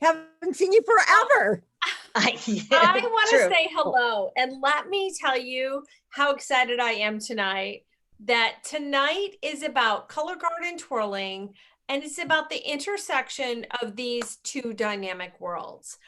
Haven't seen you forever. I want to True. say hello and let me tell you how excited I am tonight. That tonight is about Colorguard and twirling, and it's about the intersection of these two dynamic worlds.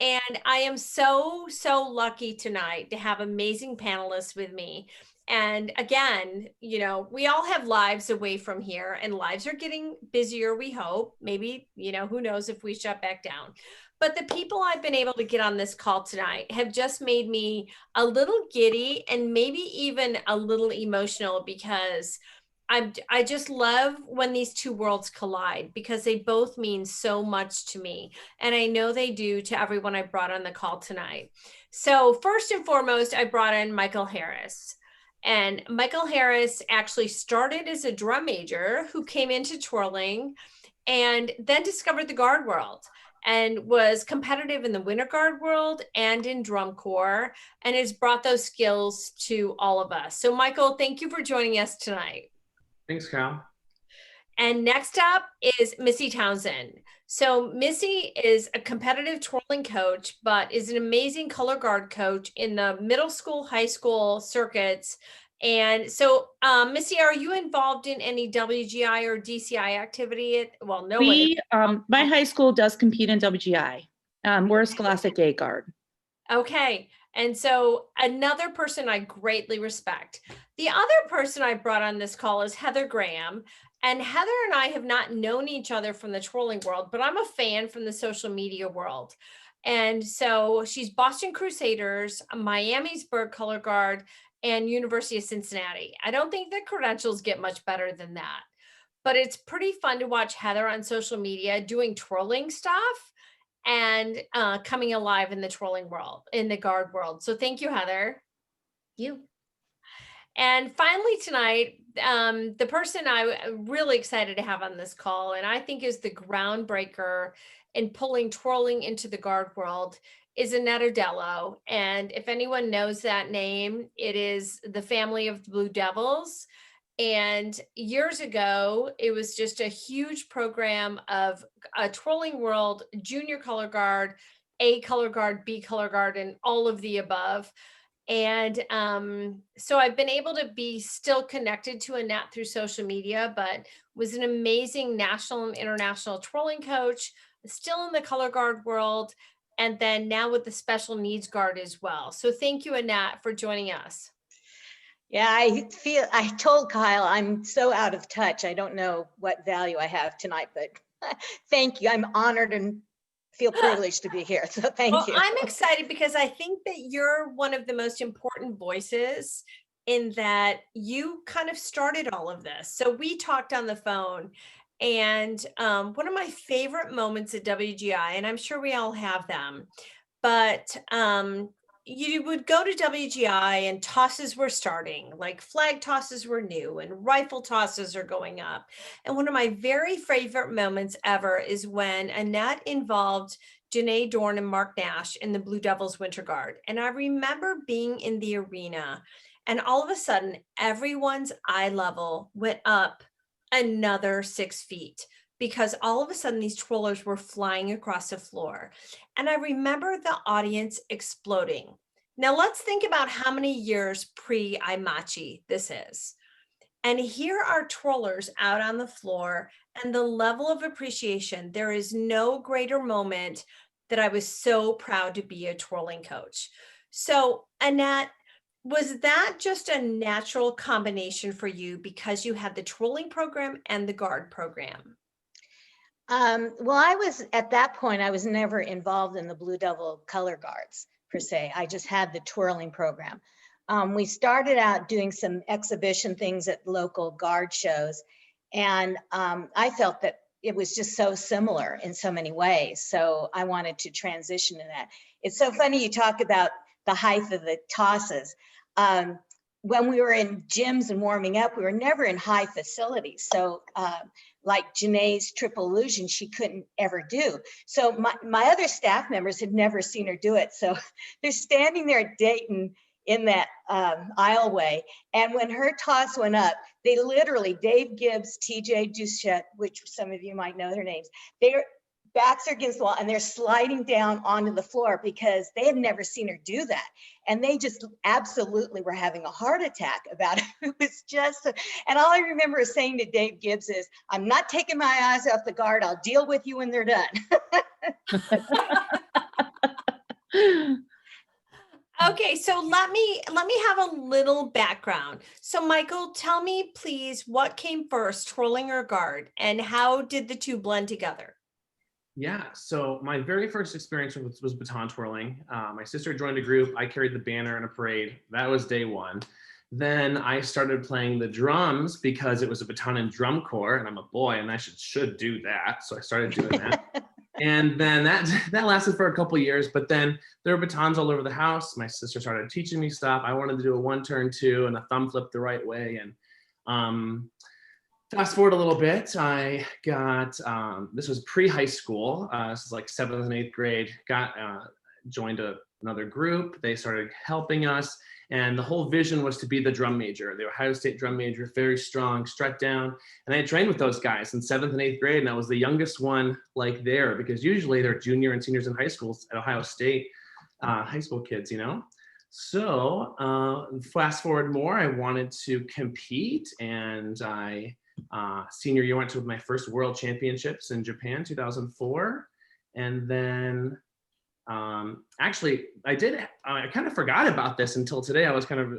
And I am so, so lucky tonight to have amazing panelists with me. And again, you know, we all have lives away from here, and lives are getting busier, we hope. Maybe, you know, who knows if we shut back down. But the people I've been able to get on this call tonight have just made me a little giddy and maybe even a little emotional, because I just love when these two worlds collide, because they both mean so much to me. And I know they do to everyone I brought on the call tonight. So first and foremost, I brought in Michael Harris. And Michael Harris actually started as a drum major who came into twirling and then discovered the guard world and was competitive in the winter guard world and in drum corps, and has brought those skills to all of us. So Michael, thank you for joining us tonight. Thanks, Cal. And next up is Missy Townsend. So Missy is a competitive twirling coach, but is an amazing color guard coach in the middle school, high school circuits. And so, Missy, are you involved in any WGI or DCI activity? Well, no one. My high school does compete in WGI. We're a Scholastic A guard. Okay. And so another person I greatly respect. The other person I brought on this call is Heather Graham. And Heather and I have not known each other from the twirling world, but I'm a fan from the social media world. And so she's Boston Crusaders, Miamisburg Color Guard, and University of Cincinnati. I don't think the credentials get much better than that, but it's pretty fun to watch Heather on social media doing twirling stuff and coming alive in the twirling world, in the guard world. So thank you, Heather. You. And finally tonight, the person I'm really excited to have on this call, and I think is the groundbreaker in pulling twirling into the guard world, is Annette Odello. And if anyone knows that name, it is the family of the Blue Devils. And years ago, it was just a huge program of a twirling world, junior color guard, A color guard, B color guard, and all of the above. And so I've been able to be still connected to Annette through social media, but was an amazing national and international twirling coach, still in the color guard world, and then now with the special needs guard as well. So thank you, Annette, for joining us. Yeah, I told Kyle I'm so out of touch. I don't know what value I have tonight, but thank you. I'm honored and feel privileged to be here. So thank you. I'm excited because I think that you're one of the most important voices in that you kind of started all of this. So we talked on the phone, and one of my favorite moments at WGI, and I'm sure we all have them, but you would go to WGI and tosses were starting, like flag tosses were new and rifle tosses are going up. And one of my very favorite moments ever is when Annette involved Janae Dorn and Mark Nash in the Blue Devils Winter Guard. And I remember being in the arena, and all of a sudden, everyone's eye level went up another 6 feet, because all of a sudden these twirlers were flying across the floor. And I remember the audience exploding. Now let's think about how many years pre-Imachi this is. And here are twirlers out on the floor, and the level of appreciation. There is no greater moment that I was so proud to be a twirling coach. So Annette, was that just a natural combination for you because you had the twirling program and the guard program? Well, I was at that point, I was never involved in the Blue Devil color guards per se. I just had the twirling program. We started out doing some exhibition things at local guard shows, and I felt that it was just so similar in so many ways. So I wanted to transition to that. It's so funny you talk about the height of the tosses. When we were in gyms and warming up, we were never in high facilities. So like Janae's triple illusion, she couldn't ever do. So my other staff members had never seen her do it. So they're standing there at Dayton in that aisleway. And when her toss went up, they literally, Dave Gibbs, TJ Duchette, which some of you might know their names, backs are against the wall and they're sliding down onto the floor because they had never seen her do that. And they just absolutely were having a heart attack about it. It was just, and all I remember is saying to Dave Gibbs is, I'm not taking my eyes off the guard. I'll deal with you when they're done. Okay, so let me have a little background. So Michael, tell me please, what came first, twirling or guard, and how did the two blend together? Yeah, so my very first experience was baton twirling. My sister joined a group. I carried the banner in a parade. That was day one. Then I started playing the drums because it was a baton and drum corps, and I'm a boy, and I should do that. So I started doing that. And then that lasted for a couple of years, but then there were batons all over the house. My sister started teaching me stuff. I wanted to do a 1 turn 2 and a thumb flip the right way. And fast forward a little bit, I got, this was pre-high school. This is like 7th and 8th grade, joined another group. They started helping us. And the whole vision was to be the drum major, the Ohio State drum major, very strong, strut down. And I trained with those guys in 7th and 8th grade. And I was the youngest one like there, because usually they're junior and seniors in high schools at Ohio State, high school kids, you know? So fast forward more, I wanted to compete. And senior year, went to my first world championships in Japan, 2004. And then actually, I kind of forgot about this until today. I was kind of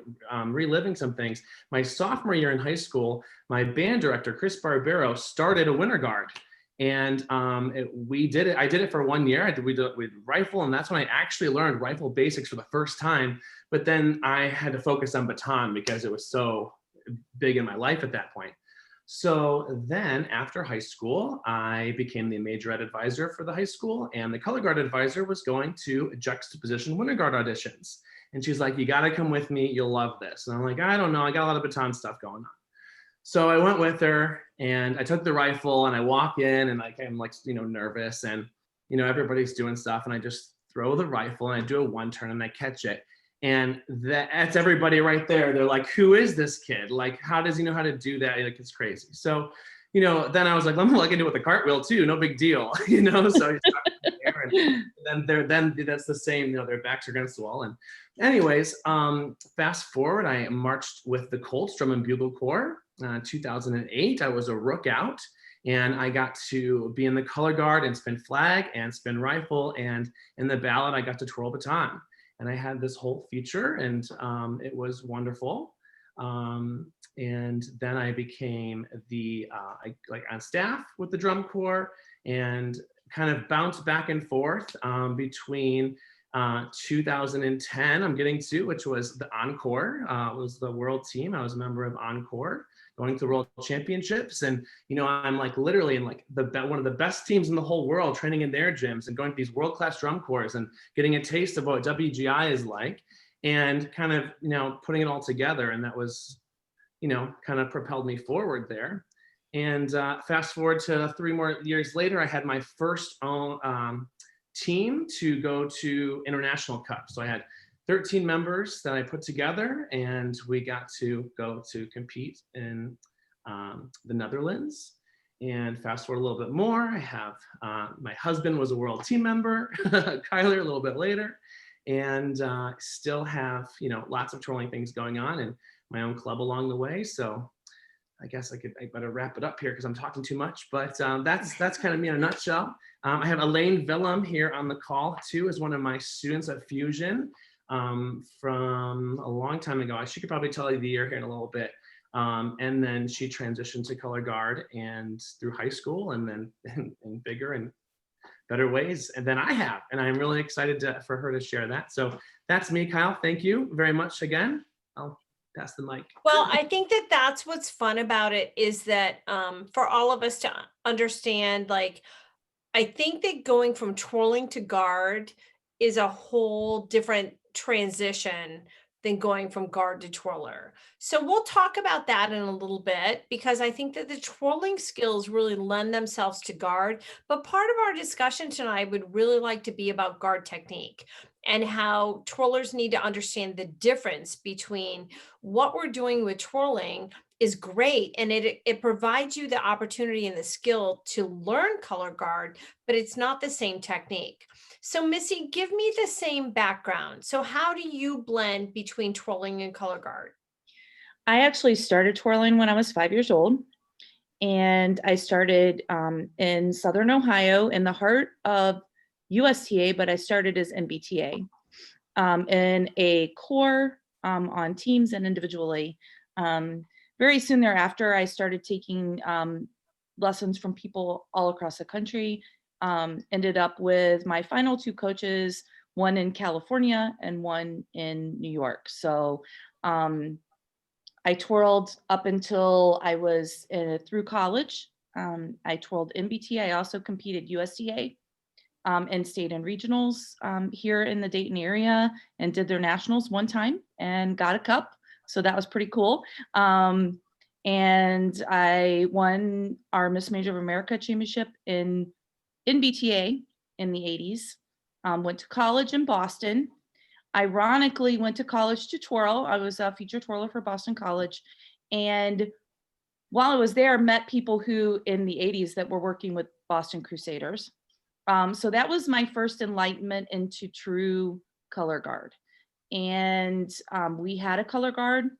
reliving some things. My sophomore year in high school, my band director, Chris Barbero, started a winter guard. And I did it for 1 year. We did it with rifle, and that's when I actually learned rifle basics for the first time. But then I had to focus on baton because it was so big in my life at that point. So then after high school, I became the major ed advisor for the high school, and the color guard advisor was going to juxtaposition winter guard auditions. And she's like, you got to come with me. You'll love this. And I'm like, I don't know. I got a lot of baton stuff going on. So I went with her, and I took the rifle, and I walk in, and I'm like, nervous, and, everybody's doing stuff. And I just throw the rifle, and I do a 1 turn, and I catch it. And that's everybody right there. They're like, who is this kid? Like, how does he know how to do that? Like, it's crazy. So, then I was like, let me look into it with a cartwheel too. No big deal, So he started there, and then that's the same, their backs are against the wall. And anyways, fast forward, I marched with the Colts Drum and Bugle Corps. 2008, I was a rook out, and I got to be in the color guard and spin flag and spin rifle. And in the ballot, I got to twirl baton. And I had this whole feature, and it was wonderful. And then I became on staff with the drum corps, and kind of bounced back and forth between 2010, I'm getting to, which was the Encore, was the world team. I was a member of Encore, going to the world championships. And, I'm like literally in like one of the best teams in the whole world, training in their gyms and going to these world-class drum corps and getting a taste of what WGI is like, and kind of, putting it all together. And that was, kind of propelled me forward there. And fast forward to 3 more years later, I had my first own team to go to International Cup. So I had 13 members that I put together, and we got to go to compete in the Netherlands. And fast forward a little bit more, I have my husband was a world team member, Kyler, a little bit later, and still have lots of twirling things going on, and my own club along the way. So I guess I better wrap it up here because I'm talking too much, but that's kind of me in a nutshell. I have Elaine Villum here on the call too, as one of my students at Fusion from a long time ago. She could probably tell you the year here in a little bit. And then she transitioned to color guard and through high school, and then in bigger and better ways than I have. And I'm really excited for her to share that. So that's me, Kyle. Thank you very much again. I'll pass the mic. Well, I think that's what's fun about it, is that for all of us to understand, like, I think that going from twirling to guard is a whole different transition than going from guard to twirler. So we'll talk about that in a little bit, because I think that the twirling skills really lend themselves to guard. But part of our discussion tonight would really like to be about guard technique. and how twirlers need to understand the difference between what we're doing with twirling is great, and it provides you the opportunity and the skill to learn color guard, but it's not the same technique. So Missy, give me the same background. So how do you blend between twirling and color guard? I actually started twirling when I was 5 years old. And I started in Southern Ohio in the heart of USTA, but I started as NBTA in a corps on teams and individually. Very soon thereafter, I started taking lessons from people all across the country. Ended up with my final two coaches, one in California and one in New York. So I twirled up until I was through college. I twirled NBT. I also competed USDA and stayed in regionals here in the Dayton area and did their nationals one time and got a cup. So that was pretty cool. And I won our Miss Major of America championship in NBTA in the 80s. Went to college in Boston. Ironically, went to college to twirl. I was a feature twirler for Boston College. And while I was there, met people who in the 80s that were working with Boston Crusaders. So that was my first enlightenment into true color guard. And we had a color guard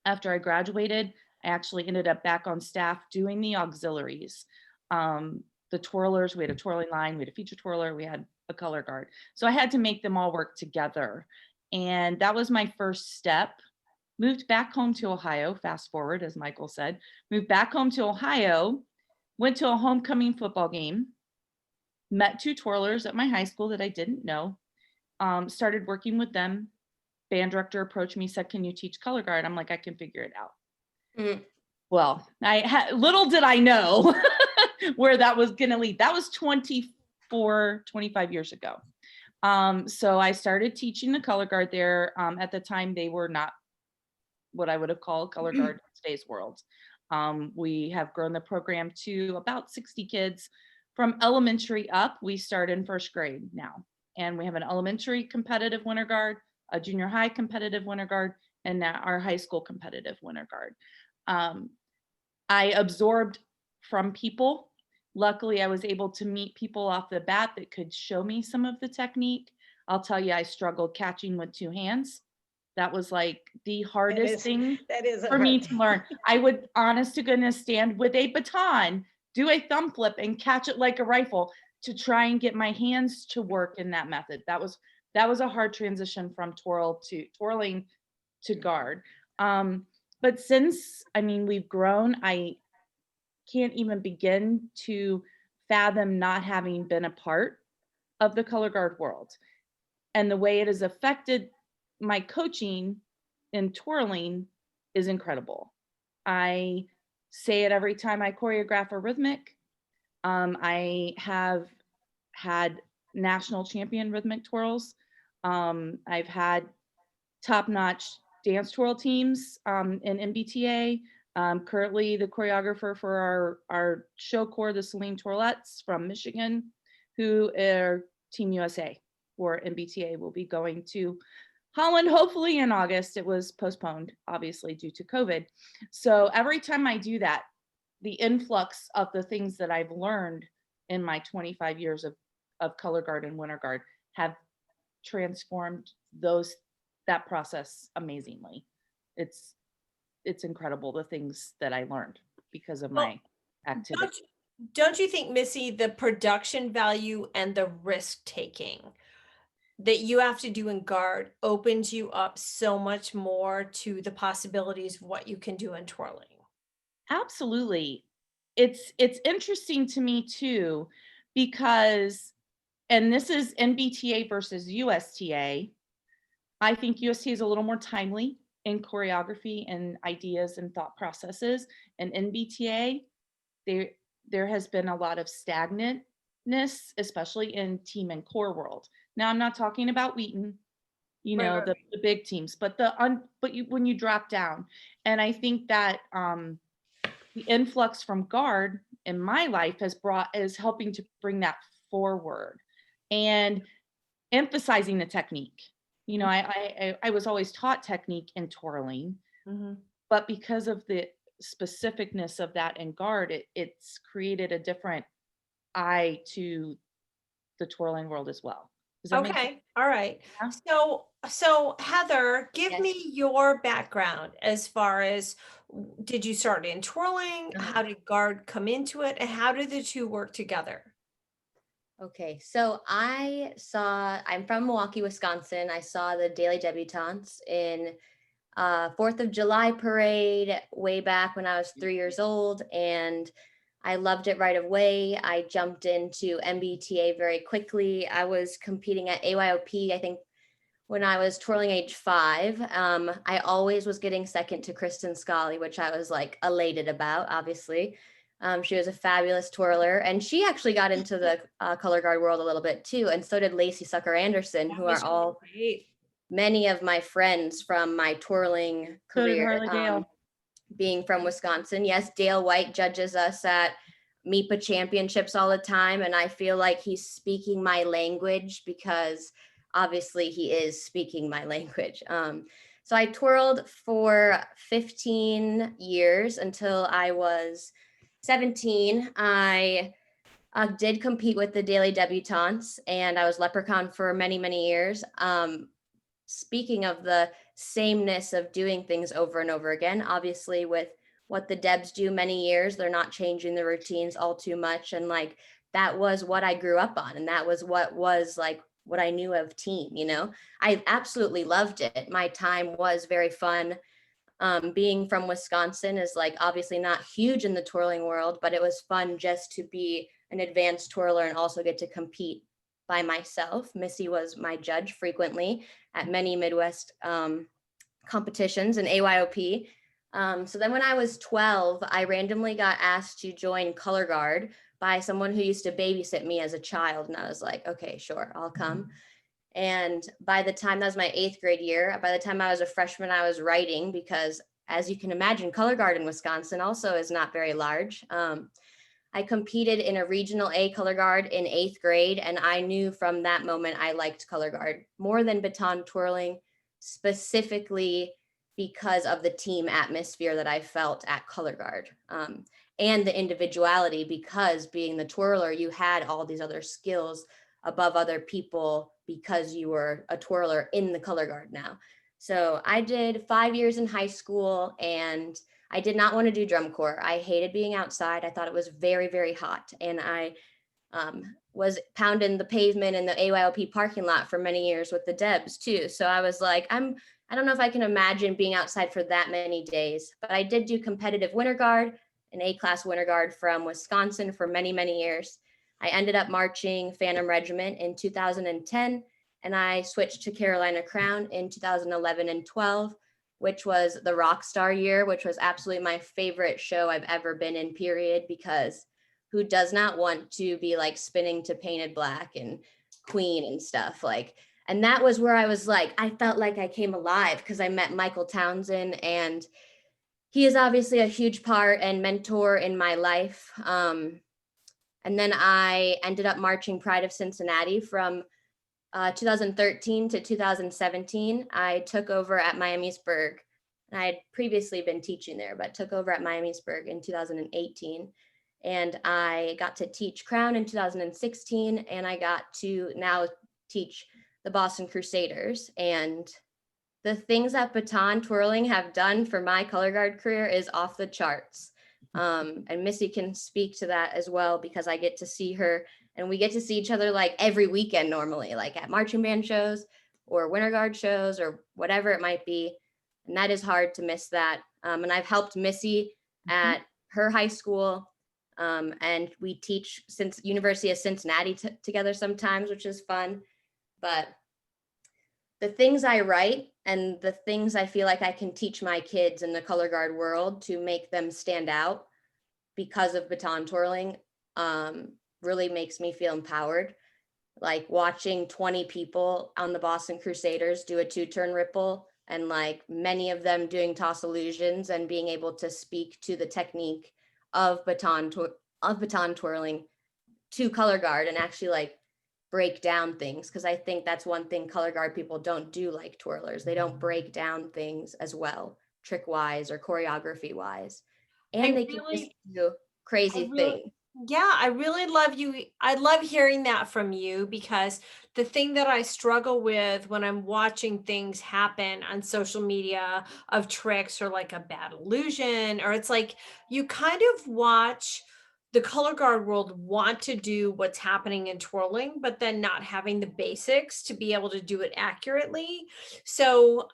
after I graduated. I actually ended up back on staff doing the auxiliaries. The twirlers, we had a twirling line, we had a feature twirler, we had a color guard. So I had to make them all work together. And that was my first step. Moved back home to Ohio, fast forward, as Michael said, moved back home to Ohio, went to a homecoming football game, met two twirlers at my high school that I didn't know, started working with them. Band director approached me, said, "Can you teach color guard?" I'm like, "I can figure it out." Well, little did I know where that was going to lead. That was 25 years ago. So I started teaching the color guard there. At the time, they were not what I would have called color guard in today's world. We have grown the program to about 60 kids from elementary up. We start in first grade now, and we have an elementary competitive winter guard, a junior high competitive winter guard, and now our high school competitive winter guard. I absorbed from people. Luckily, I was able to meet people off the bat that could show me some of the technique. I'll tell you, I struggled catching with two hands. That was like the hardest thing for me to learn. I would, honest to goodness, stand with a baton, do a thumb flip and catch it like a rifle to try and get my hands to work in that method. That was a hard transition from twirling to guard. But since, we've grown, I can't even begin to fathom not having been a part of the color guard world. And the way it has affected my coaching in twirling is incredible. I say it every time I choreograph a rhythmic. I have had national champion rhythmic twirls. I've had top-notch dance twirl teams in MBTA. Currently the choreographer for our show corps, the Celine Twirlettes from Michigan, who are Team USA for MBTA, will be going to Holland hopefully in August. It was postponed, obviously, due to COVID. So every time I do that, the influx of the things that I've learned in my 25 years of color guard and winter guard have transformed that process amazingly. It's incredible, the things that I learned because of my activity. Don't you think, Missy, the production value and the risk taking that you have to do in guard opens you up so much more to the possibilities of what you can do in twirling? Absolutely. It's interesting to me too, because, and this is NBTA versus USTA. I think USTA is a little more timely in choreography and ideas and thought processes. And NBTA, there has been a lot of stagnantness, especially in team and core world. Now, I'm not talking about Wheaton, Right. the big teams, but when you drop down, and I think that the influx from guard in my life is helping to bring that forward. And emphasizing the technique. You know, I was always taught technique in twirling, but because of the specificness of that in guard, it's created a different eye to the twirling world as well. Does that make sense? Okay, all right. Yeah. So Heather, give Yes. me your background as far as did you start in twirling? Uh-huh. How did guard come into it? And how did the two work together? Okay, so I'm from Milwaukee, Wisconsin. I saw the Daily Debutantes in 4th of July parade way back when I was 3 years old, and I loved it right away. I jumped into MBTA very quickly. I was competing at AYOP, I think, when I was twirling age 5. I always was getting second to Kristen Scully, which I was like elated about, obviously. She was a fabulous twirler, and she actually got into the color guard world a little bit too, and so did Lacey Sucker Anderson, who are all many of my friends from my twirling So did career. Harley Dale. Being from Wisconsin, yes, Dale White judges us at MIPA championships all the time, and I feel like he's speaking my language because obviously he is speaking my language. So I twirled for 15 years until I was 17. I did compete with the Daily Debutantes, and I was Leprechaun for many, many years. Speaking of the sameness of doing things over and over again, obviously with what the Debs do many years, they're not changing the routines all too much. And like, that was what I grew up on. And that was what I knew of teen, you know. I absolutely loved it. My time was very fun. Being from Wisconsin is like obviously not huge in the twirling world, but it was fun just to be an advanced twirler and also get to compete by myself. Missy was my judge frequently at many Midwest competitions and AYOP. So then when I was 12, I randomly got asked to join Color Guard by someone who used to babysit me as a child. And I was like, okay, sure, I'll come. And by the time that was my 8th grade year, by the time I was a freshman, I was writing because, as you can imagine, Color Guard in Wisconsin also is not very large. I competed in a regional A Color Guard in 8th grade, and I knew from that moment I liked Color Guard more than baton twirling, specifically because of the team atmosphere that I felt at Color Guard, and the individuality, because being the twirler, you had all these other skills above other people because you were a twirler in the Color Guard now. So I did 5 years in high school, and I did not want to do drum corps. I hated being outside. I thought it was very, very hot. And I was pounding the pavement in the AYOP parking lot for many years with the Debs too. So I was like, I don't know if I can imagine being outside for that many days, but I did do competitive winter guard, an A-class winter guard from Wisconsin for many, many years. I ended up marching Phantom Regiment in 2010, and I switched to Carolina Crown in 2011 and 12, which was the rock star year, which was absolutely my favorite show I've ever been in, period, because who does not want to be like spinning to Painted Black and Queen and stuff like, and that was where I was like, I felt like I came alive because I met Michael Townsend, and he is obviously a huge part and mentor in my life. And then I ended up marching Pride of Cincinnati from 2013 to 2017. I took over at Miamisburg, and I had previously been teaching there, but took over at Miamisburg in 2018. And I got to teach Crown in 2016, and I got to now teach the Boston Crusaders. And the things that baton twirling have done for my color guard career is off the charts. And Missy can speak to that as well, because I get to see her, and we get to see each other like every weekend normally, like at marching band shows or winter guard shows or whatever it might be. And that is hard to miss that. And I've helped Missy at her high school, and we teach since University of Cincinnati together sometimes, which is fun. But the things I write and the things I feel like I can teach my kids in the color guard world to make them stand out because of baton twirling really makes me feel empowered. Like watching 20 people on the Boston Crusaders do a 2-turn ripple, and like many of them doing toss illusions, and being able to speak to the technique of baton twirling to color guard, and actually like break down things, because I think that's one thing color guard people don't do like twirlers. They don't break down things as well, trick wise or choreography wise. And they can just do crazy things. Yeah, I really love you. I love hearing that from you, because the thing that I struggle with when I'm watching things happen on social media of tricks or like a bad illusion, or it's like you kind of watch the color guard world want to do what's happening in twirling, but then not having the basics to be able to do it accurately. So,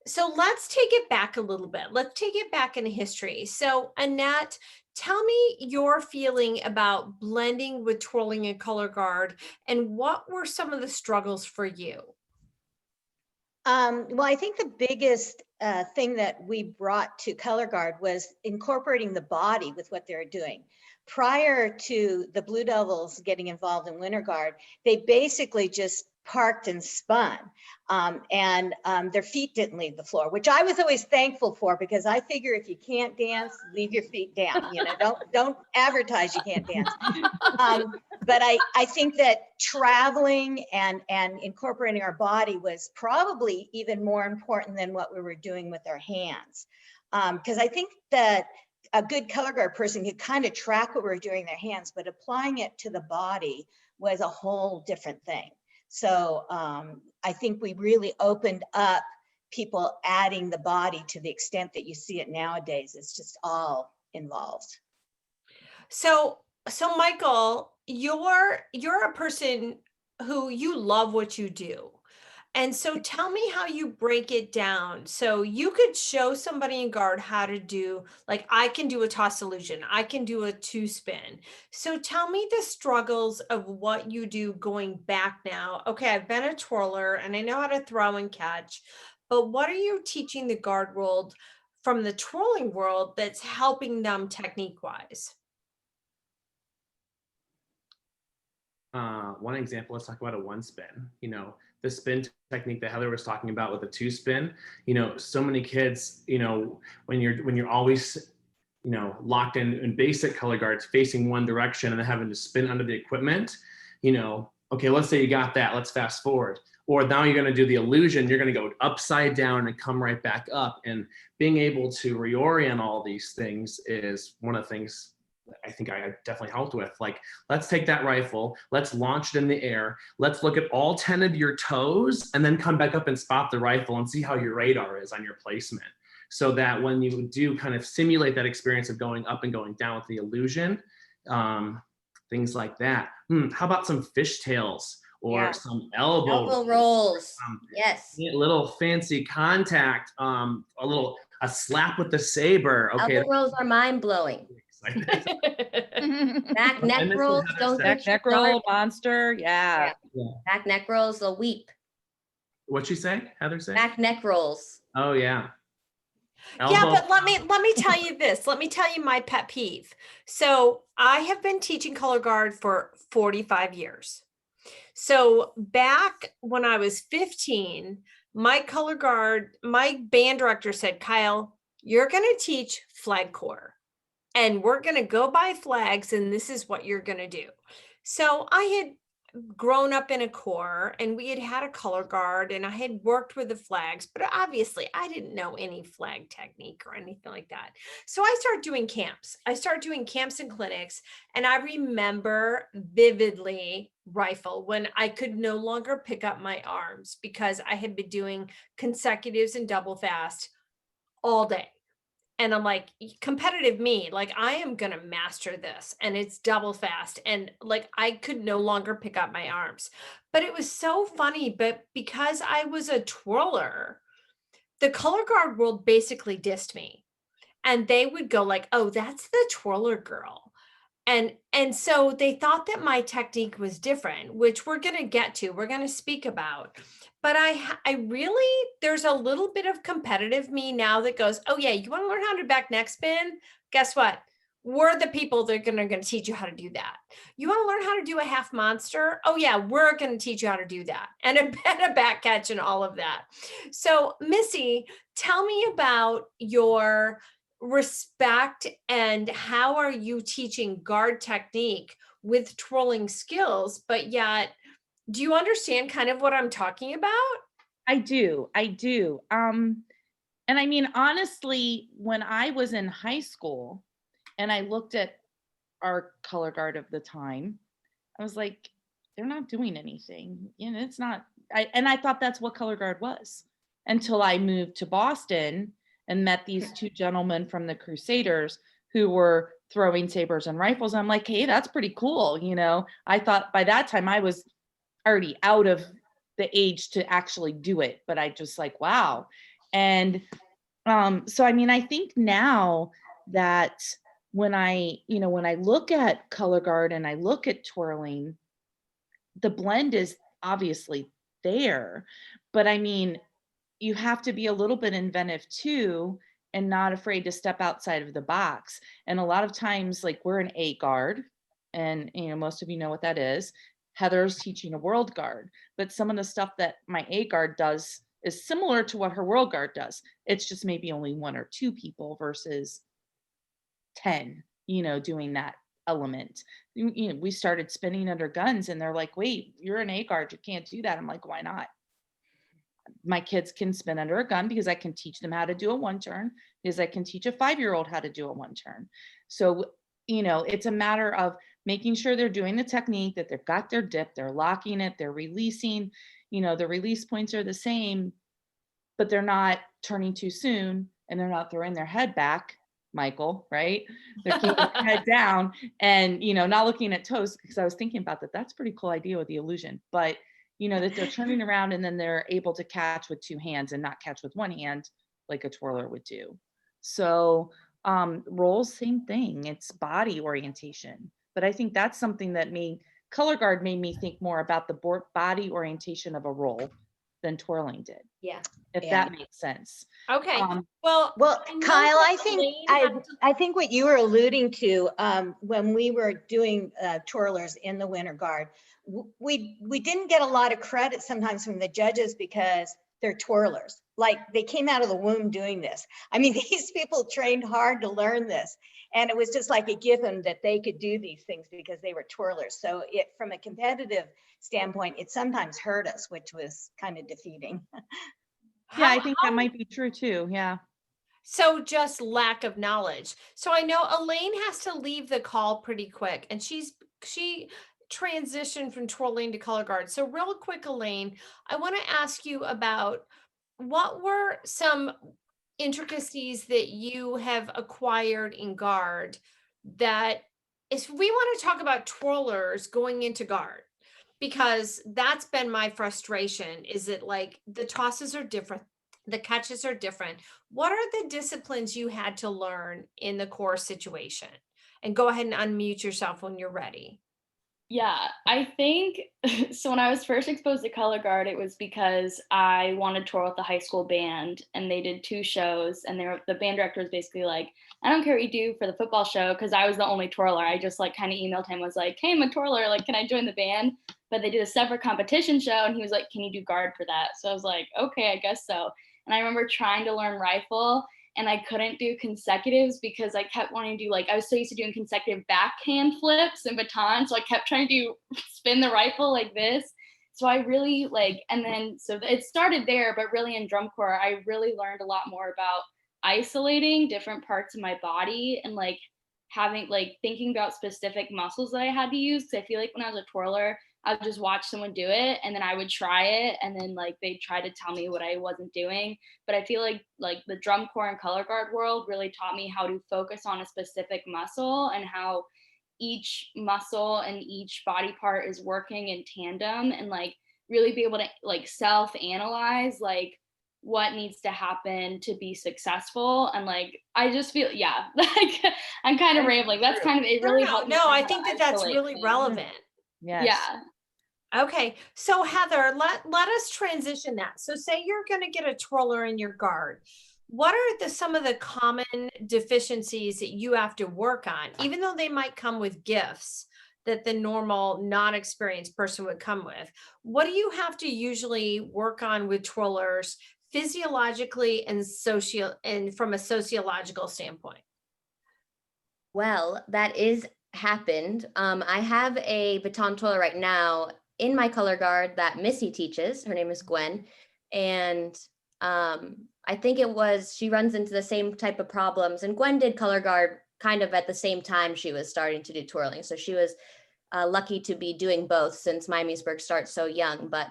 so let's take it back a little bit. Let's take it back in history. So Annette, tell me your feeling about blending with twirling and color guard, and what were some of the struggles for you? Well, I think the biggest thing that we brought to Colorguard was incorporating the body with what they were doing. Prior to the Blue Devils getting involved in Winter Guard, they basically just parked and spun, and their feet didn't leave the floor, which I was always thankful for, because I figure if you can't dance, leave your feet down. You know, don't advertise you can't dance. But I think that traveling and incorporating our body was probably even more important than what we were doing with our hands, because I think that a good color guard person could kind of track what we were doing with their hands, but applying it to the body was a whole different thing. So I think we really opened up people adding the body to the extent that you see it nowadays. It's just all involved. So Michael, you're a person who you love what you do. And so tell me how you break it down. So you could show somebody in guard how to do, like, I can do a toss illusion, I can do a two spin. So tell me the struggles of what you do going back now. Okay, I've been a twirler and I know how to throw and catch, but what are you teaching the guard world from the twirling world that's helping them technique wise? One example, let's talk about a one spin. You know, the spin technique that Heather was talking about with the two spin. You know, so many kids, you know, when you're always, you know, locked in basic color guards facing one direction and then having to spin under the equipment, you know, okay, let's say you got that, let's fast forward. Or now you're going to do the illusion, you're going to go upside down and come right back up. And being able to reorient all these things is one of the things I think I definitely helped with. Like, let's take that rifle, let's launch it in the air, let's look at all 10 of your toes and then come back up and spot the rifle and see how your radar is on your placement. So that when you do kind of simulate that experience of going up and going down with the illusion, things like that. How about some fishtails or some elbow rolls? Yes. Little fancy contact, a slap with the saber. Okay. Elbow rolls are mind blowing. Back neck rolls, Back neck roll, monster, yeah. Back neck rolls, they'll weep. What'd she say? Heather say? Back neck rolls. Oh yeah. Yeah, but let me tell you this. Let me tell you my pet peeve. So I have been teaching color guard for 45 years. So back when I was 15, my color guard, my band director said, Kyle, you're going to teach flag corps. And we're going to go by flags, and this is what you're going to do. So I had grown up in a corps, and we had a color guard, and I had worked with the flags, but obviously I didn't know any flag technique or anything like that. So I started doing camps. I started doing camps and clinics, and I remember vividly rifle when I could no longer pick up my arms because I had been doing consecutives and double fast all day. And I'm like, competitive me, like, I am going to master this. And it's double fast. And like, I could no longer pick up my arms. But it was so funny. But because I was a twirler, the color guard world basically dissed me. And they would go like, oh, that's the twirler girl. And so they thought that my technique was different, which we're going to get to, we're going to speak about. But I really, there's a little bit of competitive me now that goes, oh yeah, you want to learn how to back neck spin? Guess what? We're the people that are going to teach you how to do that. You want to learn how to do a half monster? Oh yeah, we're going to teach you how to do that. And a back catch and all of that. So Missy, tell me about your respect and how are you teaching guard technique with twirling skills, but yet, do you understand kind of what I'm talking about? I do. And I mean, honestly, when I was in high school and I looked at our color guard of the time, I was like, they're not doing anything. You know, it's not, and I thought that's what color guard was until I moved to Boston and met these two gentlemen from the Crusaders who were throwing sabers and rifles. I'm like, hey, that's pretty cool. You know, I thought by that time I was already out of the age to actually do it, but I just like, wow. And so I mean, I think now that when I look at color guard and I look at twirling, the blend is obviously there, but I mean, you have to be a little bit inventive too and not afraid to step outside of the box. And a lot of times, like, we're an A guard, and most of you know what that is. Heather's teaching a world guard, but some of the stuff that my A guard does is similar to what her world guard does. It's just maybe only 1 or 2 people versus 10, doing that element. We started spinning under guns and they're like, wait, you're an A guard, you can't do that. I'm like, why not? My kids can spin under a gun because I can teach them how to do a 1 turn, because I can teach a 5-year-old how to do a 1 turn. So, it's a matter of making sure they're doing the technique, that they've got their dip, they're locking it, they're releasing, the release points are the same, but they're not turning too soon and they're not throwing their head back, Michael, right? They're keeping their head down and, not looking at toes, because I was thinking about that. That's a pretty cool idea with the illusion, but that they're turning around and then they're able to catch with 2 hands and not catch with 1 hand like a twirler would do. So rolls, same thing. It's body orientation. But I think that's something that color guard made me think more about the body orientation of a roll than twirling did. Yeah. If Yeah. that makes sense. Okay. Well, I know Kyle, that I think Elaine had to- I think what you were alluding to when we were doing twirlers in the winter guard, we didn't get a lot of credit sometimes from the judges because they're twirlers. Like, they came out of the womb doing this. I mean, these people trained hard to learn this, and it was just like a given that they could do these things because they were twirlers. So from a competitive standpoint, it sometimes hurt us, which was kind of defeating. Yeah, I think that might be true too. Yeah. So just lack of knowledge. So I know Elaine has to leave the call pretty quick, and she transitioned from twirling to color guard. So real quick, Elaine, I want to ask you about what were some intricacies that you have acquired in guard that if we want to talk about twirlers going into guard, because that's been my frustration, is that like the tosses are different, the catches are different. What are the disciplines you had to learn in the core situation? And go ahead and unmute yourself when you're ready. Yeah, I think so. When I was first exposed to color guard, it was because I wanted to twirl with the high school band, and they did 2 shows, and the band director was basically like, I don't care what you do for the football show, because I was the only twirler. I just like kind of emailed him, was like, hey, I'm a twirler, like, can I join the band? But they did a separate competition show, and he was like, can you do guard for that? So I was like, okay, I guess so. And I remember trying to learn rifle, and I couldn't do consecutives because I kept wanting to do, like, I was so used to doing consecutive backhand flips and batons. So I kept trying to spin the rifle like this. So I really so it started there, but really in drum corps, I really learned a lot more about isolating different parts of my body and like having, like, thinking about specific muscles that I had to use. Cause I feel like when I was a twirler, I would just watch someone do it and then I would try it and then like they'd try to tell me what I wasn't doing. But I feel like the drum corps and color guard world really taught me how to focus on a specific muscle and how each muscle and each body part is working in tandem, and like really be able to like self-analyze like what needs to happen to be successful. And like I just feel, yeah, like I'm kind of rambling. That's kind of it. Really helped me No, learn I how think to that's isolate really things. relevant. Yes. Yeah. Okay, so Heather, let us transition that. So say you're going to get a twirler in your guard. What are some of the common deficiencies that you have to work on, even though they might come with gifts that the normal non-experienced person would come with? What do you have to usually work on with twirlers physiologically and from a sociological standpoint? Well, that is happened. I have a baton twirler right now in my color guard that Missy teaches. Her name is Gwen. And I think she runs into the same type of problems. And Gwen did color guard kind of at the same time she was starting to do twirling. So she was lucky to be doing both since Miamisburg starts so young. But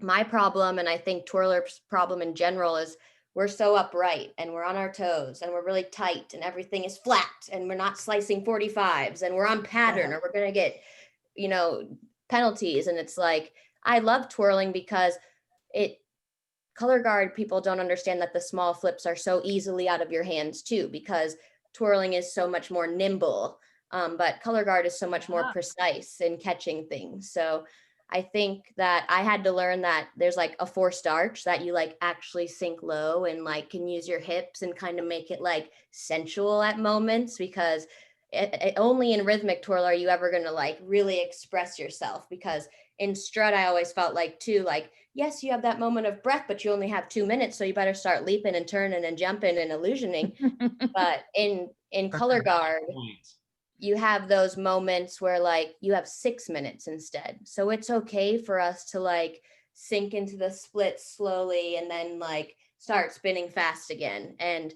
my problem, and I think twirler's problem in general, is we're so upright and we're on our toes and we're really tight and everything is flat and we're not slicing 45s and we're on pattern or we're going to get, penalties. And it's like, I love twirling because color guard people don't understand that the small flips are so easily out of your hands too, because twirling is so much more nimble. But color guard is so much more precise in catching things. So I think that I had to learn that there's like a forced arch that you like actually sink low and like can use your hips and kind of make it like sensual at moments, because only in rhythmic twirl are you ever going to like really express yourself, because in strut I always felt like too, like, yes, you have that moment of breath, but you only have 2 minutes. So you better start leaping and turning and jumping and illusioning. But in color guard, you have those moments where like you have 6 minutes instead. So it's okay for us to like sink into the split slowly and then like start spinning fast again. And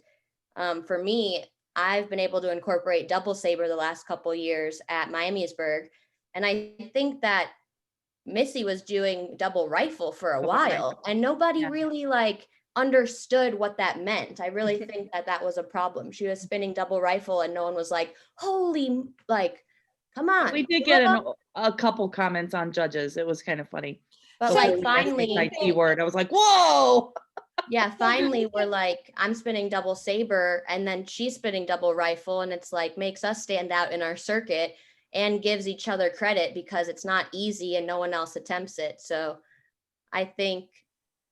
for me, I've been able to incorporate double saber the last couple years at Miamisburg. And I think that Missy was doing double rifle for a while and nobody really like understood what that meant. I really think that was a problem. She was spinning double rifle and no one was like, holy, like, come on. We did get a couple comments on judges. It was kind of funny. But like finally, word, I was like, whoa. Yeah, finally we're like, I'm spinning double saber and then she's spinning double rifle, and it's like makes us stand out in our circuit and gives each other credit because it's not easy and no one else attempts it. So I think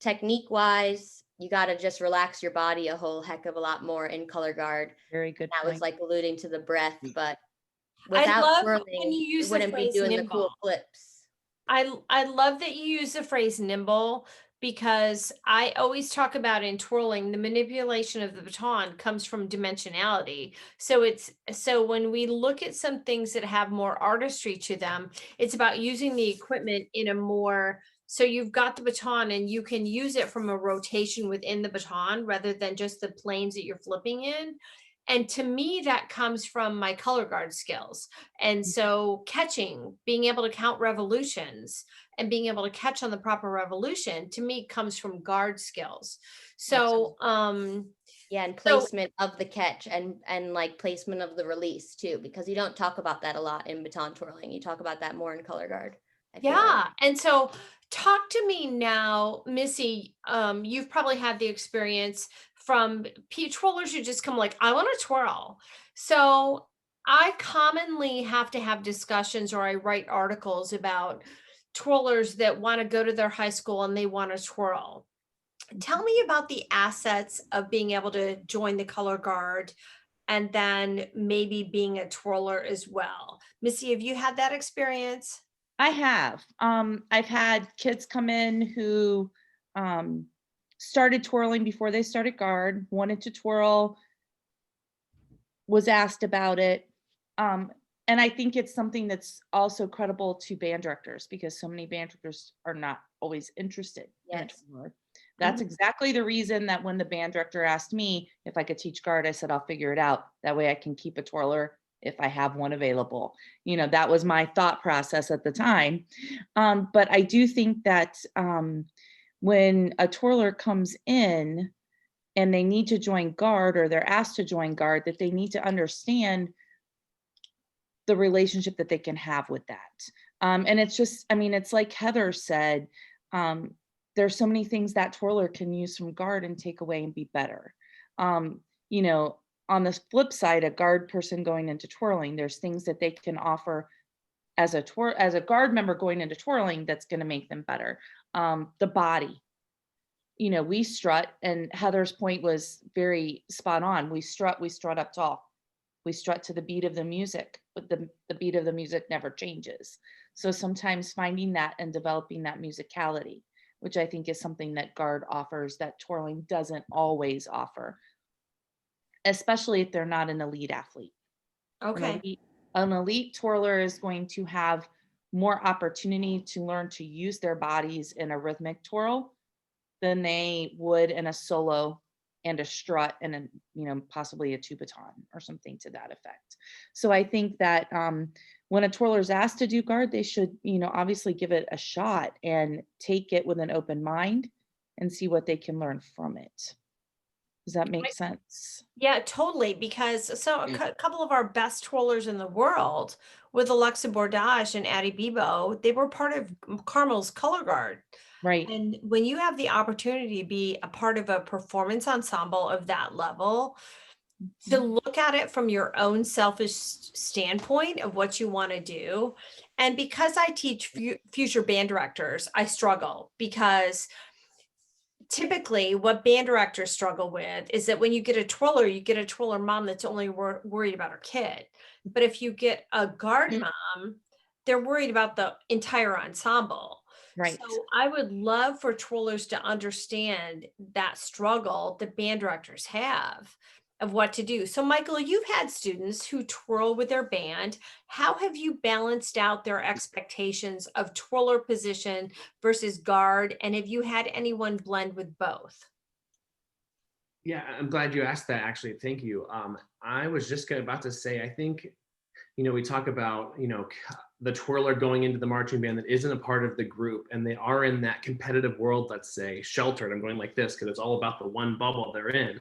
technique wise, you got to just relax your body a whole heck of a lot more in color guard. Very good. That was like alluding to the breath, but I without love twirling, when you use you the wouldn't be phrase doing the nimble. cool flips. I love that you use the phrase nimble, because I always talk about in twirling, the manipulation of the baton comes from dimensionality. So when we look at some things that have more artistry to them, it's about using the equipment in a more, so you've got the baton and you can use it from a rotation within the baton rather than just the planes that you're flipping in. And to me, that comes from my color guard skills. And so catching, being able to count revolutions and being able to catch on the proper revolution, to me comes from guard skills. So, yeah, and placement of the catch and like placement of the release too, because you don't talk about that a lot in baton twirling. You talk about that more in color guard. Yeah. And so talk to me now, Missy, you've probably had the experience from twirlers who just come like, I want to twirl. So I commonly have to have discussions, or I write articles about twirlers that want to go to their high school and they want to twirl. Tell me about the assets of being able to join the color guard and then maybe being a twirler as well. Missy, have you had that experience? I have. I've had kids come in who started twirling before they started guard, wanted to twirl, was asked about it. And I think it's something that's also credible to band directors, because so many band directors are not always interested in a twirler. That's exactly the reason that when the band director asked me if I could teach guard, I said, I'll figure it out. That way I can keep a twirler if I have one available. That was my thought process at the time. But I do think that when a twirler comes in and they need to join guard, or they're asked to join guard, that they need to understand the relationship that they can have with that. And it's just, it's like Heather said, there's so many things that twirler can use from guard and take away and be better. On the flip side, a guard person going into twirling, there's things that they can offer as a guard member going into twirling that's going to make them better. The body, we strut, and Heather's point was very spot on. We strut up tall. We strut to the beat of the music, but the beat of the music never changes. So sometimes finding that and developing that musicality, which I think is something that guard offers that twirling doesn't always offer, especially if they're not an elite athlete. Okay. An elite twirler is going to have more opportunity to learn to use their bodies in a rhythmic twirl than they would in a solo and a strut and a, possibly a two baton or something to that effect. So I think that when a twirler is asked to do guard, they should, obviously give it a shot and take it with an open mind and see what they can learn from it. Does that make sense? Yeah, totally. Because a couple of our best twirlers in the world with Alexa Bordage and Addie Bebo, they were part of Carmel's Colorguard. Right. And when you have the opportunity to be a part of a performance ensemble of that level, to look at it from your own selfish standpoint of what you want to do. And because I teach future band directors, I struggle because typically what band directors struggle with is that when you get a twirler mom that's only worried about her kid. But if you get a guard mom, they're worried about the entire ensemble. Right. So I would love for twirlers to understand that struggle that band directors have of what to do. So Michael, you've had students who twirl with their band. How have you balanced out their expectations of twirler position versus guard? And have you had anyone blend with both? Yeah, I'm glad you asked that, actually. Thank you. I was just about to say, I think, we talk about, the twirler going into the marching band that isn't a part of the group, and they are in that competitive world, let's say, sheltered. I'm going like this because it's all about the one bubble they're in.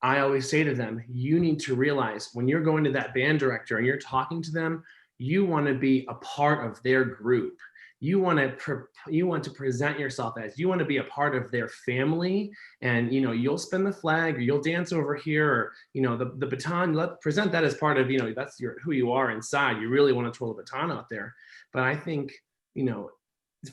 I always say to them, you need to realize when you're going to that band director and you're talking to them, you want to be a part of their group. You want to present yourself as, you want to be a part of their family, and you'll spin the flag, or you'll dance over here, or the baton. Present that as part of that's who you are inside. You really want to twirl the baton out there. But I think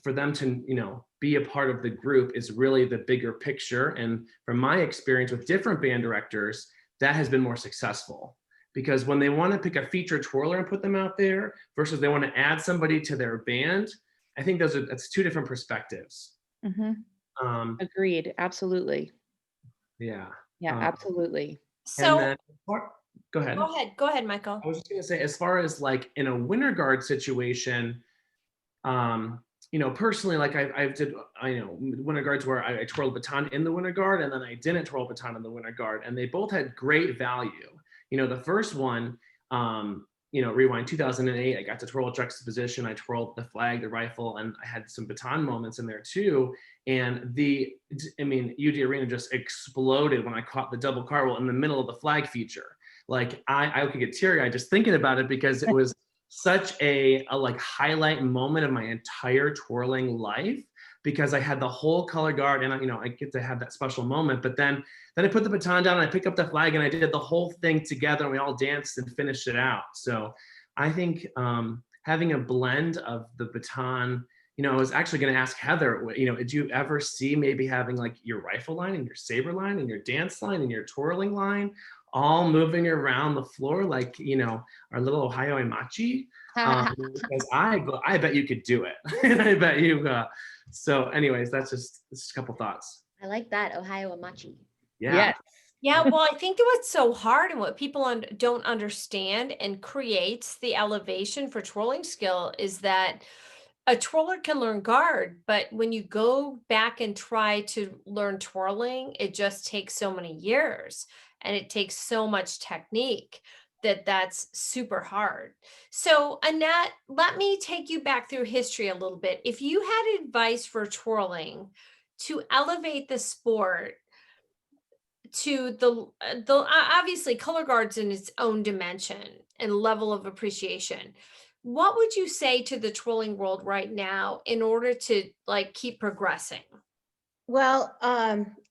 for them to be a part of the group is really the bigger picture. And from my experience with different band directors, that has been more successful. Because when they want to pick a featured twirler and put them out there versus they want to add somebody to their band, I think that's two different perspectives. Mm-hmm. Agreed. Absolutely. Yeah. Yeah, absolutely. So then, go ahead. Go ahead, Michael. I was just going to say, as far as like in a winter guard situation, personally, like I did winter guards where I twirled baton in the winter guard, and then I didn't twirl baton in the winter guard, and they both had great value. The first one, rewind 2008, I got to twirl juxtaposition. I twirled the flag, the rifle, and I had some baton moments in there too. And UD Arena just exploded when I caught the double cartwheel in the middle of the flag feature. Like I could get teary-eyed just thinking about it, because it was such a like highlight moment of my entire twirling life, because I had the whole color guard and I get to have that special moment. But then I put the baton down and I picked up the flag and I did the whole thing together, and we all danced and finished it out. So I think having a blend of the baton, I was actually going to ask Heather, did you ever see maybe having like your rifle line and your saber line and your dance line and your twirling line all moving around the floor like, our little Ohio Imachi? Because I bet you could do it. And I bet you, so anyways, that's just a couple thoughts. I like that, Ohio Amachi. Yeah. Yes. Yeah, well, I think what's so hard and what people don't understand and creates the elevation for twirling skill is that a twirler can learn guard, but when you go back and try to learn twirling, it just takes so many years and it takes so much technique that's super hard. So Annette, let me take you back through history a little bit. If you had advice for twirling to elevate the sport to the obviously color guard's in its own dimension and level of appreciation, what would you say to the twirling world right now in order to like keep progressing? Well,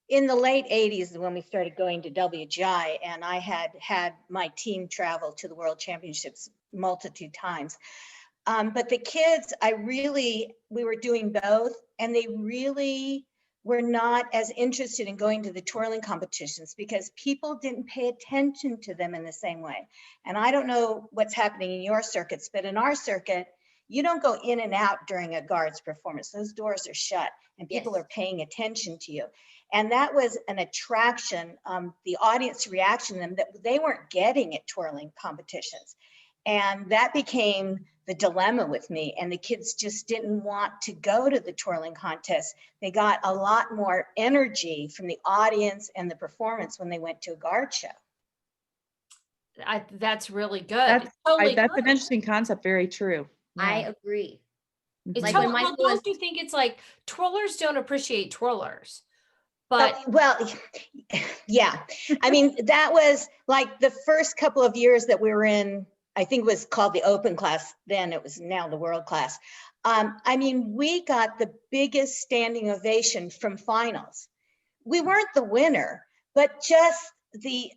in the late 80s, when we started going to WGI, and I had my team travel to the World Championships multitude times. But the kids, we were doing both, and they really were not as interested in going to the twirling competitions because people didn't pay attention to them in the same way. And I don't know what's happening in your circuits, but in our circuit, you don't go in and out during a guard's performance. Those doors are shut and people are paying attention to you. And that was an attraction, the audience reaction to them that they weren't getting at twirling competitions. And that became the dilemma with me. And the kids just didn't want to go to the twirling contest. They got a lot more energy from the audience and the performance when they went to a guard show. That's really good. That's, It's totally that's an true. interesting concept. Very true. I Yeah. agree. Mhm. It's like totally, when my well, school was- don't you think it's like twirlers don't appreciate twirlers? But Well, yeah. I mean, that was like the first couple of years that we were in, I think it was called the open class. Then it was now the world class. I mean, we got the biggest standing ovation from finals. We weren't the winner, but just the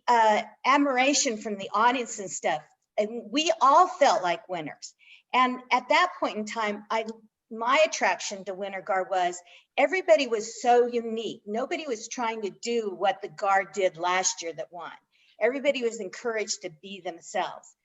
admiration from the audience and stuff. And we all felt like winners. And at that point in time, my attraction to Winter Guard was everybody was so unique. Nobody was trying to do what the Guard did last year that won. Everybody was encouraged to be themselves.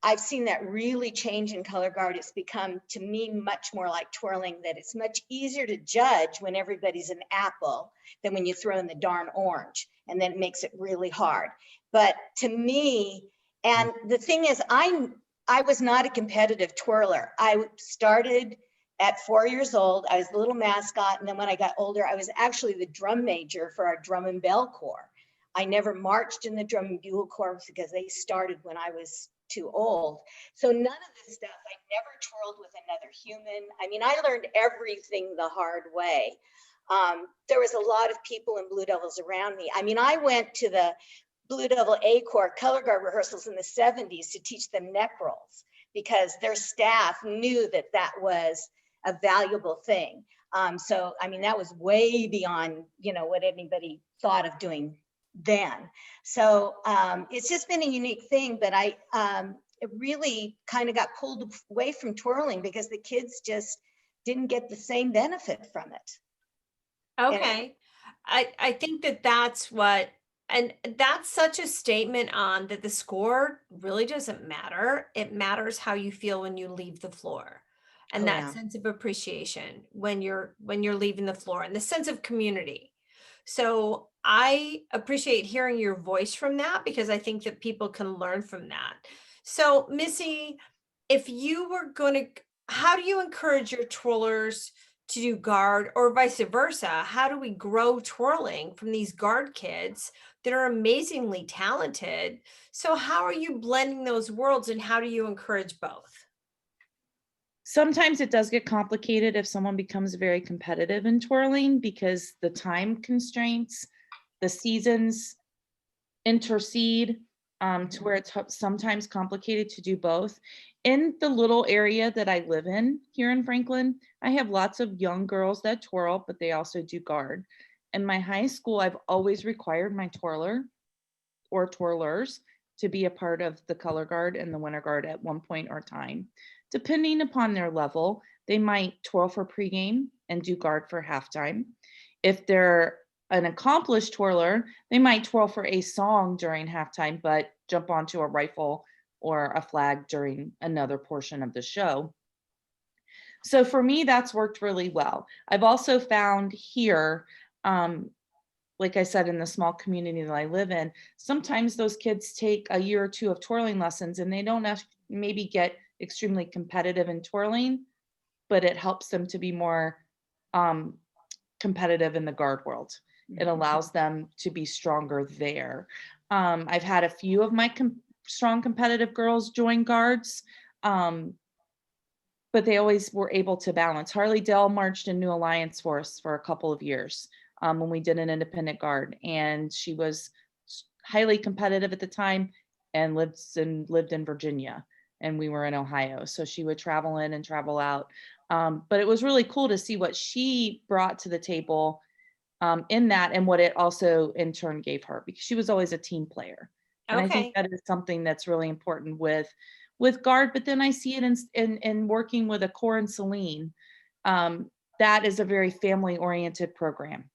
I've seen that really change in Color Guard. It's become, to me, much more like twirling, that it's much easier to judge when everybody's an apple than when you throw in the darn orange, and then it makes it really hard. But to me, and the thing is, I was not a competitive twirler. I started at 4 years old. I was the little mascot. And then when I got older, I was actually the drum major for our drum and bell corps. I never marched in the drum and bugle corps because they started when I was too old. So none of this stuff, I never twirled with another human. I mean, I learned everything the hard way. There was a lot of people in Blue Devils around me. I mean, I went to the Blue Devil A Corps Color Guard rehearsals in the 70s to teach them neck rolls because their staff knew that that was a valuable thing. So, I mean, that was way beyond, you know, what anybody thought of doing then. So it's just been a unique thing, but it really kind of got pulled away from twirling because the kids just didn't get the same benefit from it. okay, I think that that's what, and that's such a statement on that the score really doesn't matter. It matters how you feel when you leave the floor. And Oh, that yeah. sense of appreciation when you're leaving the floor, and the sense of community. So I appreciate hearing your voice from that because I think that people can learn from that. So Missy, if you were going to, how do you encourage your twirlers to do guard, or vice versa? How do we grow twirling from these guard kids that are amazingly talented? So how are you blending those worlds, and how do you encourage both? Sometimes it does get complicated if someone becomes very competitive in twirling because the time constraints, the seasons intercede to where it's sometimes complicated to do both. In the little area that I live in here in Franklin, I have lots of young girls that twirl, but they also do guard. In my high school, I've always required my twirler or twirlers to be a part of the color guard and the winter guard at one point or time. Depending upon their level, they might twirl for pregame and do guard for halftime. If they're an accomplished twirler, they might twirl for a song during halftime, but jump onto a rifle or a flag during another portion of the show. So for me, that's worked really well. I've also found here, like I said, in the small community that I live in, sometimes those kids take a year or two of twirling lessons and they don't maybe get extremely competitive in twirling, but it helps them to be more competitive in the guard world. It allows them to be stronger there. I've had a few of my strong competitive girls join guards, but they always were able to balance. Harley Dell marched in New Alliance for us for a couple of years when we did an independent guard, and she was highly competitive at the time and lived in Virginia, and we were in Ohio. So she would travel in and travel out. But it was really cool to see what she brought to the table in that, and what it also in turn gave her, because she was always a team player. And I think that is something that's really important with guard. But then I see it in working with a Cor and Celine. That is a very family oriented program.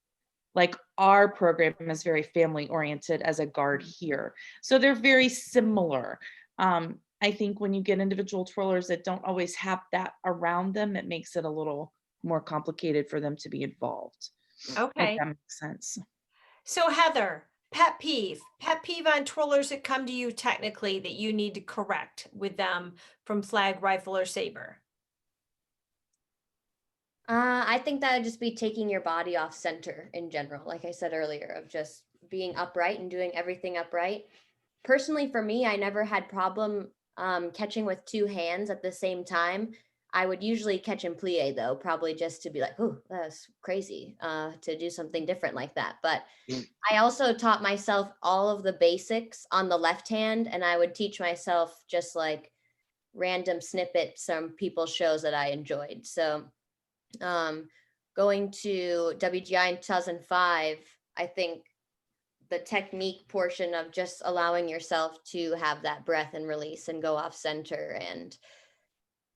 Like our program is very family oriented as a guard here. So they're very similar. I think when you get individual twirlers that don't always have that around them, it makes it a little more complicated for them to be involved. Okay. If that makes sense. So Heather, Pet peeve on twirlers that come to you technically that you need to correct with them from flag, rifle, or saber. I think that would just be taking your body off center in general, like I said earlier, of just being upright and doing everything upright. Personally, for me, I never had problem catching with two hands at the same time. I would usually catch in plie though, probably just to be like, oh, that's crazy to do something different like that. But I also taught myself all of the basics on the left hand, and I would teach myself just like random snippets from people's shows that I enjoyed. So going to WGI in 2005, I think the technique portion of just allowing yourself to have that breath and release and go off center and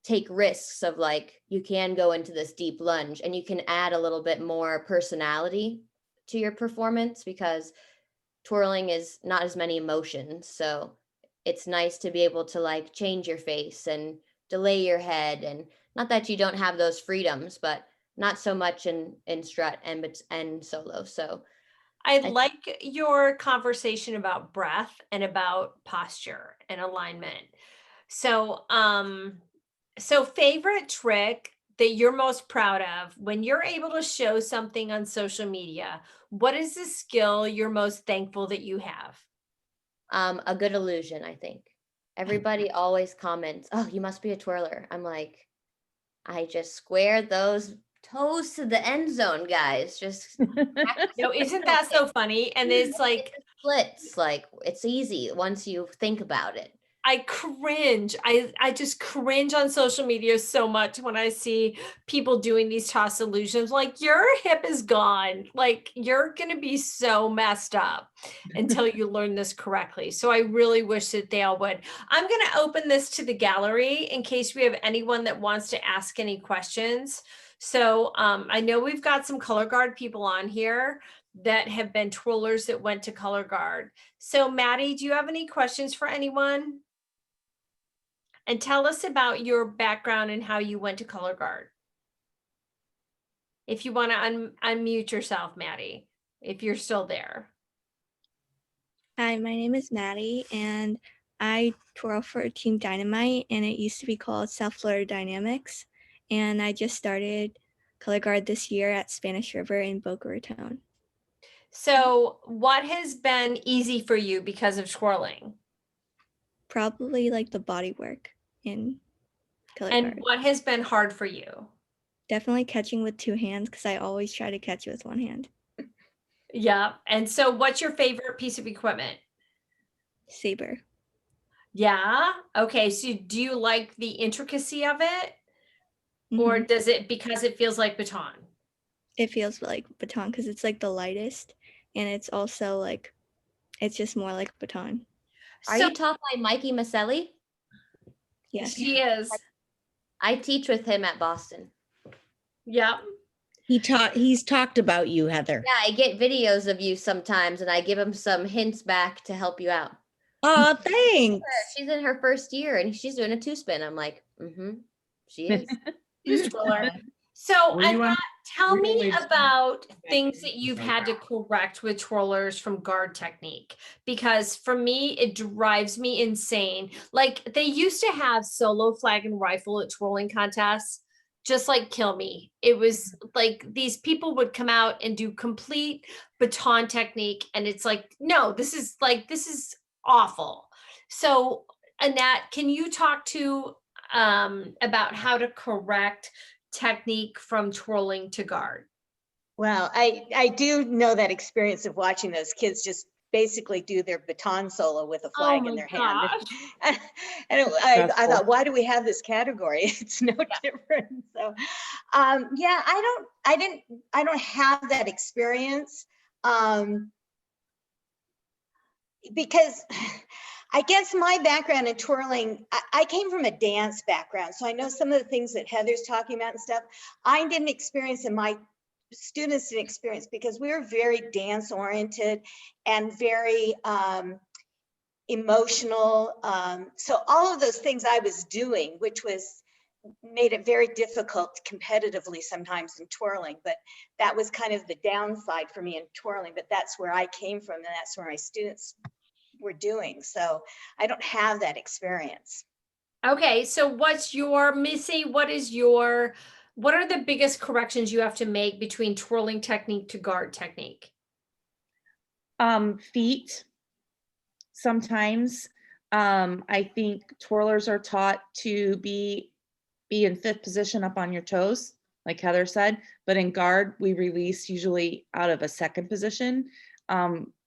take risks of like, you can go into this deep lunge and you can add a little bit more personality to your performance, because twirling is not as many emotions. So it's nice to be able to like change your face and delay your head, and not that you don't have those freedoms, but not so much in strut and solo. So I like your conversation about breath and about posture and alignment. So, so favorite trick that you're most proud of when you're able to show something on social media, what is the skill you're most thankful that you have? a good illusion, I think. Everybody always comments, oh, you must be a twirler. I'm like, I just square those toes to the end zone, guys. Just No, isn't that so funny? And it's like, splits, like it's easy once you think about it. I cringe. I just cringe on social media so much when I see people doing these toss illusions. Like, your hip is gone. Like, you're going to be so messed up until you learn this correctly. So I really wish that they all would. I'm going to open this to the gallery in case we have anyone that wants to ask any questions. So I know we've got some Colorguard people on here that have been twirlers that went to Colorguard. So Maddie, do you have any questions for anyone? And tell us about your background and how you went to Colorguard. If you want to unmute yourself, Maddie, if you're still there. Hi, my name is Maddie, and I twirl for Team Dynamite, and it used to be called South Florida Dynamics. And I just started Colorguard this year at Spanish River in Boca Raton. So what has been easy for you because of twirling? Probably like the body work in Colorguard. And what has been hard for you? Definitely catching with two hands, because I always try to catch with one hand. Yeah. And so what's your favorite piece of equipment? Saber. Yeah. Okay. So do you like the intricacy of it? Or does it, because it feels like baton? It feels like baton because it's like the lightest, and it's also like, it's just more like baton. Are you taught by Mikey Maselli? Yes. She is. I teach with him at Boston. Yeah. He's talked about you, Heather. Yeah, I get videos of you sometimes, and I give him some hints back to help you out. Oh, thanks. She's in her first year, and she's doing a two-spin. I'm like, she is. She's twirler. So Were you Annette, on- tell were you me always- about things that you've had to correct with twirlers from guard technique, because for me, it drives me insane. Like, they used to have solo flag and rifle at twirling contests, just like kill me. It was like these people would come out and do complete baton technique. And it's like, no, this is awful. So Annette, can you talk to about how to correct technique from twirling to guard? Well, I do know that experience of watching those kids just basically do their baton solo with a flag in their hand. And I thought, why do we have this category? It's no different. So, yeah, I don't have that experience because I guess my background in twirling, I came from a dance background. So I know some of the things that Heather's talking about and stuff, I didn't experience, and my students didn't experience, because we were very dance oriented and very emotional. So all of those things I was doing, which was made it very difficult competitively sometimes in twirling, but that was kind of the downside for me in twirling, but that's where I came from and that's where my students were doing. So I don't have that experience. Okay, so Missy, what are the biggest corrections you have to make between twirling technique to guard technique? Feet. Sometimes, I think twirlers are taught to be in fifth position up on your toes, like Heather said, but in guard, we release usually out of a second position.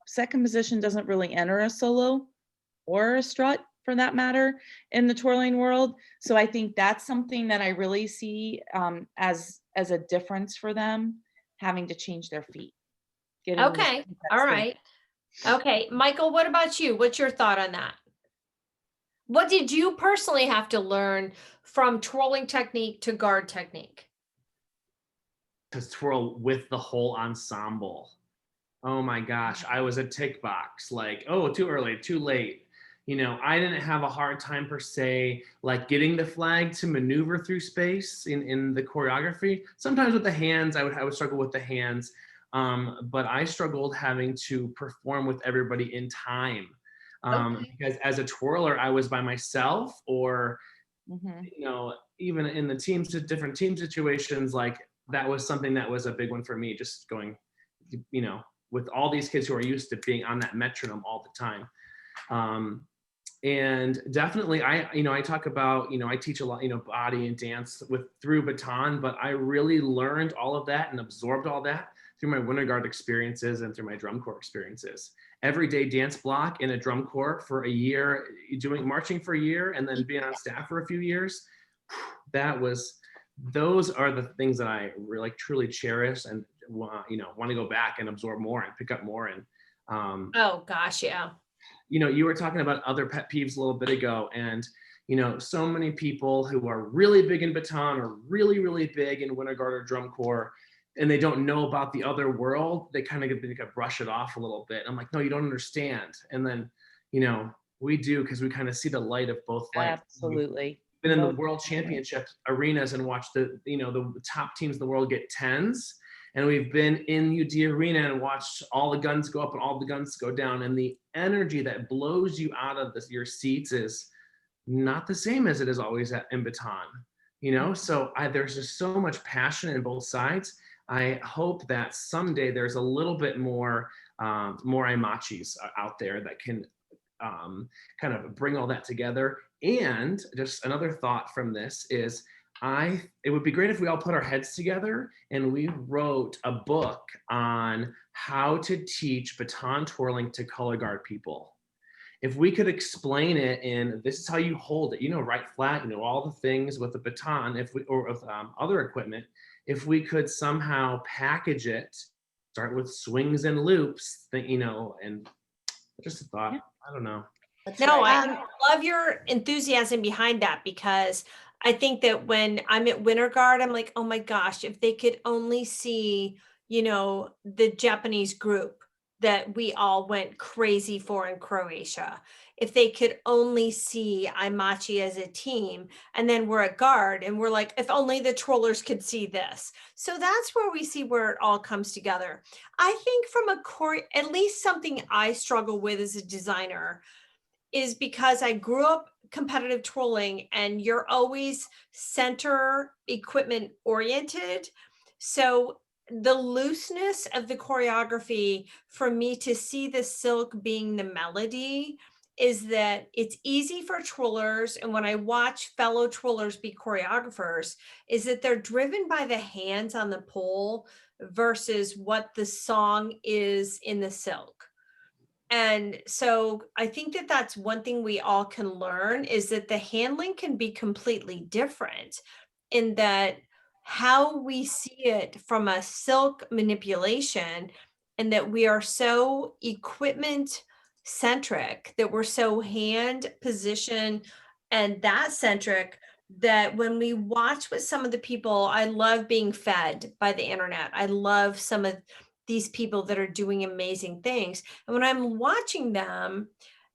Second position doesn't really enter a solo or a strut for that matter in the twirling world. So I think that's something that I really see as a difference for them, having to change their feet. getting them to Okay, keep that all stance. right. Okay, Michael, what about you? What's your thought on that? What did you personally have to learn from twirling technique to guard technique? To twirl with the whole ensemble. Oh my gosh, I was a tick box, like, oh, too early, too late. You know, I didn't have a hard time per se, like getting the flag to maneuver through space in the choreography. Sometimes with the hands, I would struggle with the hands, but I struggled having to perform with everybody in time. Because as a twirler, I was by myself, or you know, even in the teams, different team situations, like that was something that was a big one for me. Just going, you know, with all these kids who are used to being on that metronome all the time. And definitely I talk about, I teach a lot, body and dance through baton, but I really learned all of that and absorbed all that through my Winter Guard experiences and through my drum corps experiences. Everyday dance block in a drum corps for a year, marching for a year, and then being on staff for a few years. Those are the things that I really truly cherish and want to go back and absorb more and pick up more. And oh gosh, yeah. You were talking about other pet peeves a little bit ago, and so many people who are really big in baton or really, really big in Winter Guard or drum corps, and they don't know about the other world. They kind of brush it off a little bit. I'm like, no, you don't understand. And then, we do, because we kind of see the light of both lights. Absolutely. Been in the world championship arenas and watched the top teams in the world get 10s. And we've been in UD Arena and watched all the guns go up and all the guns go down. And the energy that blows you out of your seats is not the same as it is always in baton, So there's just so much passion in both sides. I hope that someday there's a little bit more imachis out there that can kind of bring all that together. And just another thought from this is, it would be great if we all put our heads together and we wrote a book on how to teach baton twirling to color guard people. If we could explain it in, this is how you hold it, right flat, all the things with the baton, or with other equipment, if we could somehow package it, start with swings and loops, and just a thought. I don't know. No, I love your enthusiasm behind that, because I think that when I'm at Winter Guard, I'm like, oh my gosh, if they could only see, the Japanese group that we all went crazy for in Croatia. If they could only see Imachi as a team, and then we're at Guard and we're like, if only the twirlers could see this. So that's where we see where it all comes together. I think from at least something I struggle with as a designer is because I grew up competitive twirling, and you're always center equipment oriented. So the looseness of the choreography, for me to see the silk being the melody, is that it's easy for twirlers. And when I watch fellow twirlers be choreographers, is that they're driven by the hands on the pole versus what the song is in the silk. And so I think that that's one thing we all can learn, is that the handling can be completely different, in that how we see it from a silk manipulation, and that we are so equipment centric, that we're so hand position and that centric, that when we watch with some of the people, I love being fed by the internet. I love some of these people that are doing amazing things. And when I'm watching them,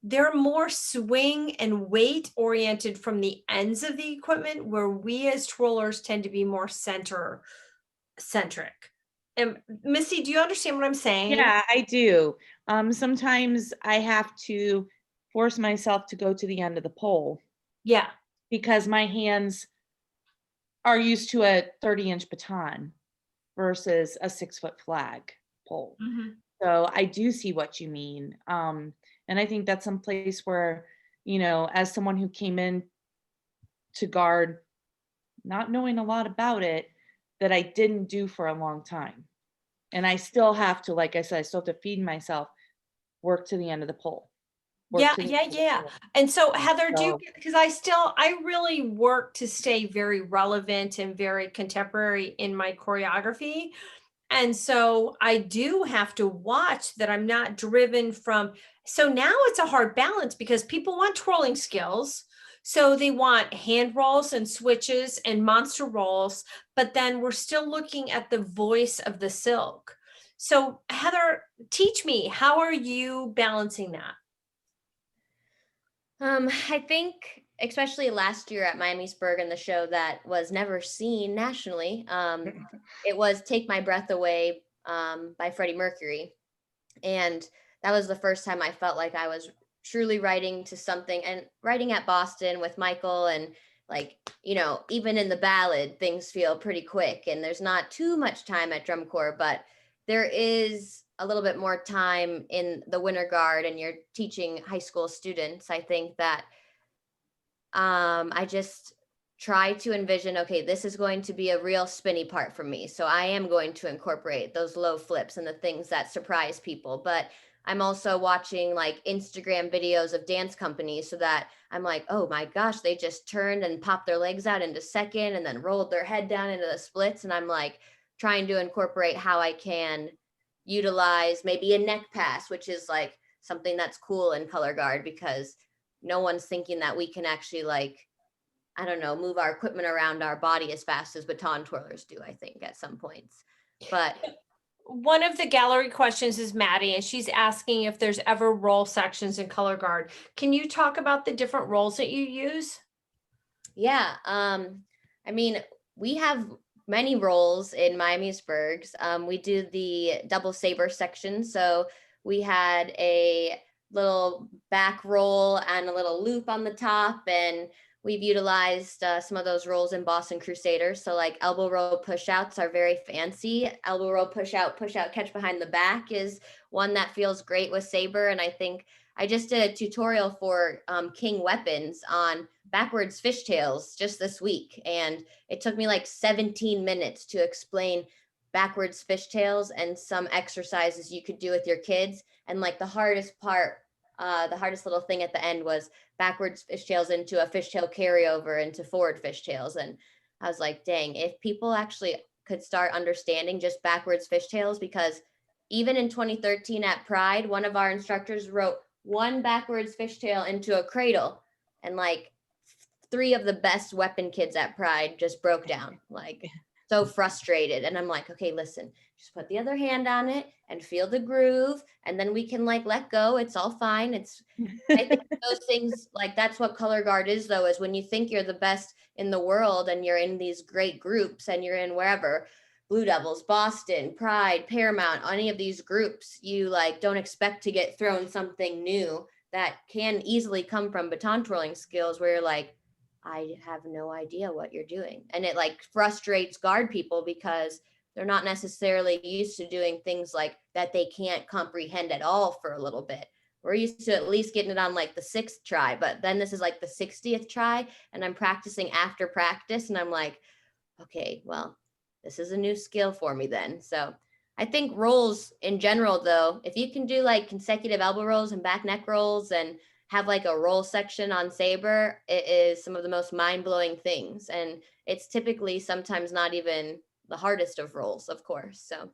they're more swing and weight oriented from the ends of the equipment, where we as twirlers tend to be more center centric. And Missy, do you understand what I'm saying? Yeah, I do. Sometimes I have to force myself to go to the end of the pole Yeah. because my hands are used to a 30-inch baton versus a 6-foot flag pole. Mhm. So I do see what you mean. And I think that's some place where, you know, as someone who came in to guard, not knowing a lot about it, that I didn't do for a long time. And I still have to, like I said, I still have to feed myself, work to the end of the pole. Yeah. And so Heather, do you, So- because I really work to stay very relevant and very contemporary in my choreography. And so I do have to watch that I'm not driven from, so now it's a hard balance because people want twirling skills. So they want hand rolls and switches and monster rolls, but then we're still looking at the voice of the silk. So Heather, teach me, how are you balancing that? I think especially last year at Miamisburg and the show that was never seen nationally, it was Take My Breath Away by Freddie Mercury. And that was the first time I felt like I was truly writing to something, and writing at Boston with Michael, and like, you know, even in the ballad, things feel pretty quick and there's not too much time at drum corps, but there is a little bit more time in the Winter Guard and you're teaching high school students. I think that I just try to envision, okay, this is going to be a real spinny part for me. So I am going to incorporate those low flips and the things that surprise people. But I'm also watching like Instagram videos of dance companies so that I'm like, oh my gosh, they just turned and popped their legs out into second and then rolled their head down into the splits. And I'm like trying to incorporate how I can utilize maybe a neck pass, which is like something that's cool in Colorguard because no one's thinking that we can actually like, I don't know, move our equipment around our body as fast as baton twirlers do, I think, at some points. But one of the gallery questions is Maddie, and she's asking if there's ever roll sections in Colorguard. Can you talk about the different rolls that you use? yeah, I mean, we have many rolls in Miamisburgs. We do the double saber section. So we had a little back roll and a little loop on the top, and we've utilized some of those rolls in Boston Crusaders. So like elbow roll push outs are very fancy. Elbow roll push out, catch behind the back is one that feels great with saber. And I think I just did a tutorial for King Weapons on backwards fishtails just this week. And it took me like 17 minutes to explain backwards fishtails and some exercises you could do with your kids. And like the hardest part, the hardest little thing at the end was backwards fishtails into a fishtail carryover into forward fishtails. And I was like, dang, if people actually could start understanding just backwards fishtails, because even in 2013 at Pride, one of our instructors wrote one backwards fishtail into a cradle, and like 3 of the best weapon kids at Pride just broke down, like so frustrated. And I'm like, okay, listen, just put the other hand on it and feel the groove, and then we can like let go. It's all fine. It's I think those things, like that's what color guard is though, is when you think you're the best in the world and you're in these great groups and you're in wherever, Blue Devils, Boston, Pride, Paramount, any of these groups, you like don't expect to get thrown something new that can easily come from baton twirling skills where you're like, I have no idea what you're doing. And it like frustrates guard people because they're not necessarily used to doing things like that they can't comprehend at all for a little bit. We're used to at least getting it on like the 6th try, but then this is like the 60th try and I'm practicing after practice and I'm like, okay, well, this is a new skill for me then. So I think rolls in general though, if you can do like consecutive elbow rolls and back neck rolls and have like a roll section on saber, it is some of the most mind-blowing things. And it's typically sometimes not even the hardest of rolls, of course. So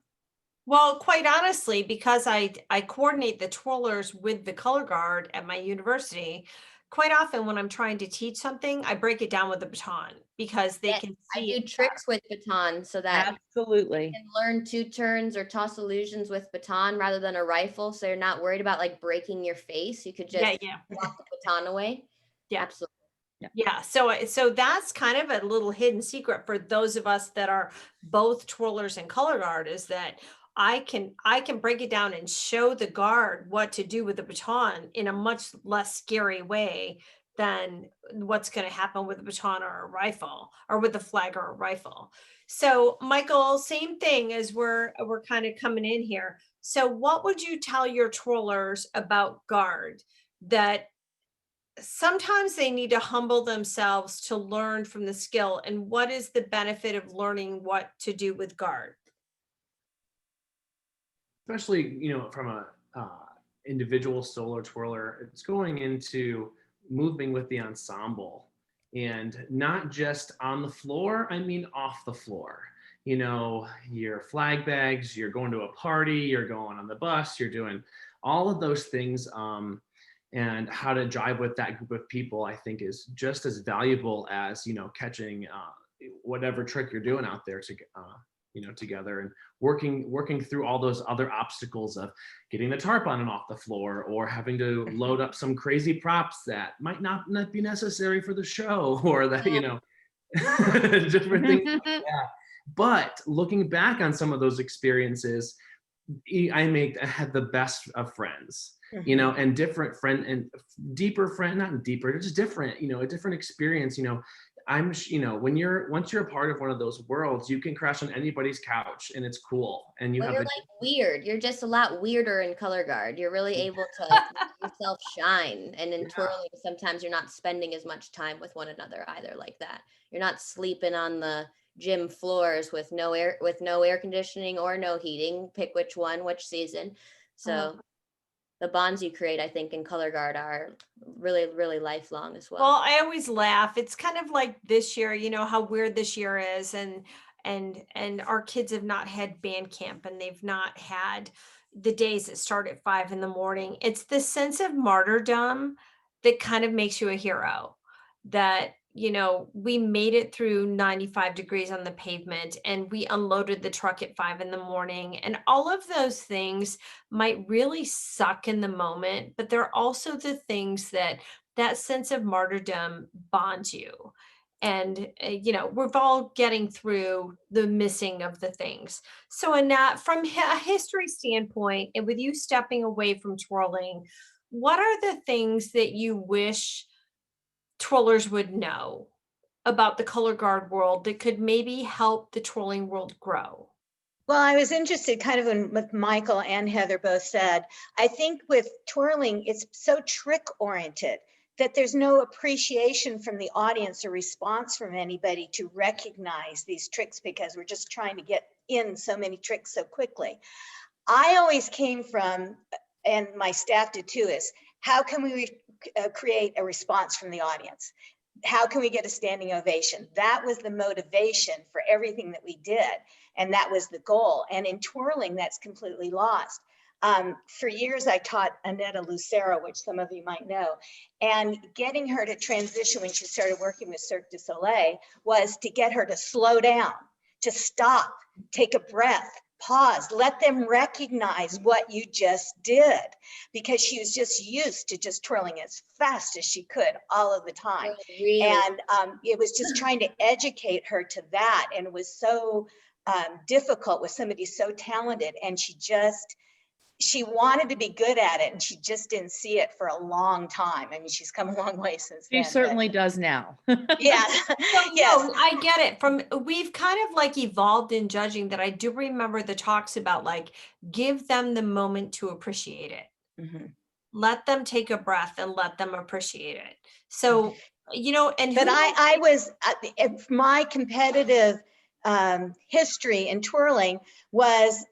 well, quite honestly, because I coordinate the twirlers with the color guard at my university, quite often when I'm trying to teach something, I break it down with the baton because they Yes, can I see do it tricks with baton so that Absolutely. you can learn 2 turns or toss illusions with baton rather than a rifle. So you're not worried about like breaking your face. You could better. just Yeah, walk the baton away. Yeah. Absolutely. yeah. So that's kind of a little hidden secret for those of us that are both twirlers and color guard, is that I can break it down and show the guard what to do with the baton in a much less scary way than what's going to happen with a baton or a rifle, or with a flag or a rifle. So Michael, same thing as we're kind of coming in here. So what would you tell your twirlers about guard, that sometimes they need to humble themselves to learn from the skill, and what is the benefit of learning what to do with guard? Especially, from a individual solo twirler, it's going into moving with the ensemble, and not just on the floor, I mean off the floor. Your flag bags, you're going to a party, you're going on the bus, you're doing all of those things. And how to jive with that group of people, I think, is just as valuable as catching whatever trick you're doing out there together, and working through all those other obstacles of getting the tarp on and off the floor, or having to load up some crazy props that might not be necessary for the show, or that different things like that. But looking back on some of those experiences, I had the best of friends. And different friend and deeper friend, not deeper, just different, a different experience. Once you're a part of one of those worlds, you can crash on anybody's couch and it's cool. And You're like weird. You're just a lot weirder in color guard. You're really able to make yourself shine. And in twirling, sometimes you're not spending as much time with one another either like that. You're not sleeping on the gym floors with no air conditioning or no heating. Pick which one, which season. So the bonds you create, I think, in color guard are really, really lifelong as well. Well, I always laugh. It's kind of like this year, how weird this year is, and our kids have not had band camp, and they've not had the days that start at 5 a.m. It's the sense of martyrdom that kind of makes you a hero, that we made it through 95 degrees on the pavement, and we unloaded the truck at 5 a.m. And all of those things might really suck in the moment, but they're also the things that sense of martyrdom bonds you. And, we're all getting through the missing of the things. So Annette, from a history standpoint, and with you stepping away from twirling, what are the things that you wish twirlers would know about the color guard world that could maybe help the twirling world grow? Well, I was interested kind of in what Michael and Heather both said. I think with twirling, it's so trick oriented that there's no appreciation from the audience or response from anybody to recognize these tricks, because we're just trying to get in so many tricks so quickly. I always came from, and my staff did too, is how can we create a response from the audience? How can we get a standing ovation? That was the motivation for everything that we did. And that was the goal. And in twirling, that's completely lost. For years, I taught Annette Lucero, which some of you might know, and getting her to transition when she started working with Cirque du Soleil was to get her to slow down, to stop, take a breath, pause, let them recognize what you just did, because she was just used to just twirling as fast as she could all of the time. Really? And it was just trying to educate her to that. And it was so difficult with somebody so talented. And she wanted to be good at it, and she just didn't see it for a long time. I mean, she's come a long way since then. She certainly does now. Yeah. Yes, I get it. We've kind of like evolved in judging, that I do remember the talks about like, give them the moment to appreciate it. Mm-hmm. Let them take a breath and let them appreciate it. So, and but I was, my competitive history in twirling was,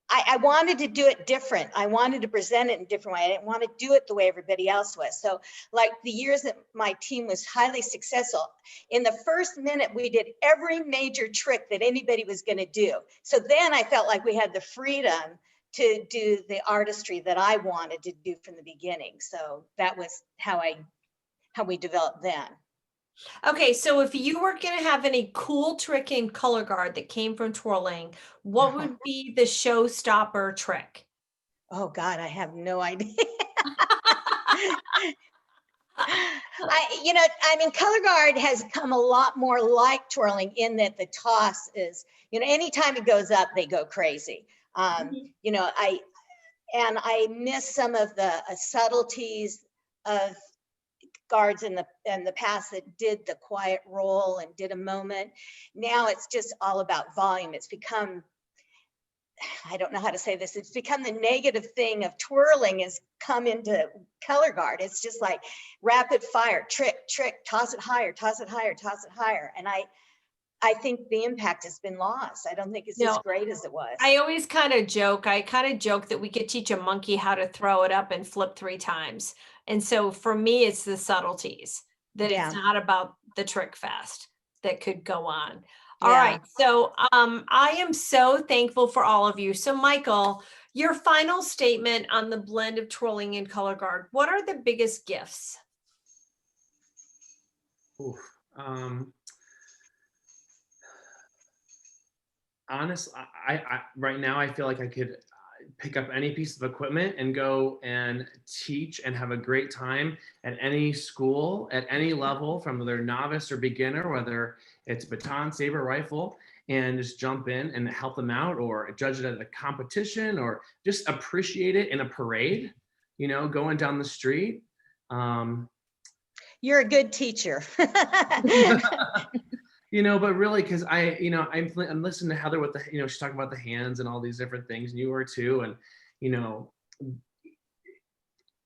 I wanted to do it different. I wanted to present it in a different way. I didn't want to do it the way everybody else was. So like the years that my team was highly successful, in the first minute, we did every major trick that anybody was going to do. So then I felt like we had the freedom to do the artistry that I wanted to do from the beginning. So that was how how we developed then. Okay, so if you were going to have any cool trick in color guard that came from twirling, what would be the showstopper trick? Oh God, I have no idea. Color guard has come a lot more like twirling in that the toss is, anytime it goes up, they go crazy. I miss some of the subtleties of guards in the past that did the quiet roll and did a moment. Now it's just all about volume. It's become, I don't know how to say this, it's become the negative thing of twirling has come into color guard. It's just like rapid fire, trick, toss it higher, toss it higher, toss it higher. And I think the impact has been lost. I don't think it's as great as it was. I always kind of joke that we could teach a monkey how to throw it up and flip 3 times. And so for me, it's the subtleties that it's not about the trick fest that could go on. All right. So I am so thankful for all of you. So Michael, your final statement on the blend of twirling and color guard. What are the biggest gifts? Honestly, I right now I feel like I could pick up any piece of equipment and go and teach and have a great time at any school, at any level, from whether novice or beginner, whether it's baton, saber, rifle, and just jump in and help them out, or judge it at a competition, or just appreciate it in a parade, going down the street. You're a good teacher. But really, because I'm listening to Heather with the, she's talking about the hands and all these different things, and you were too. And,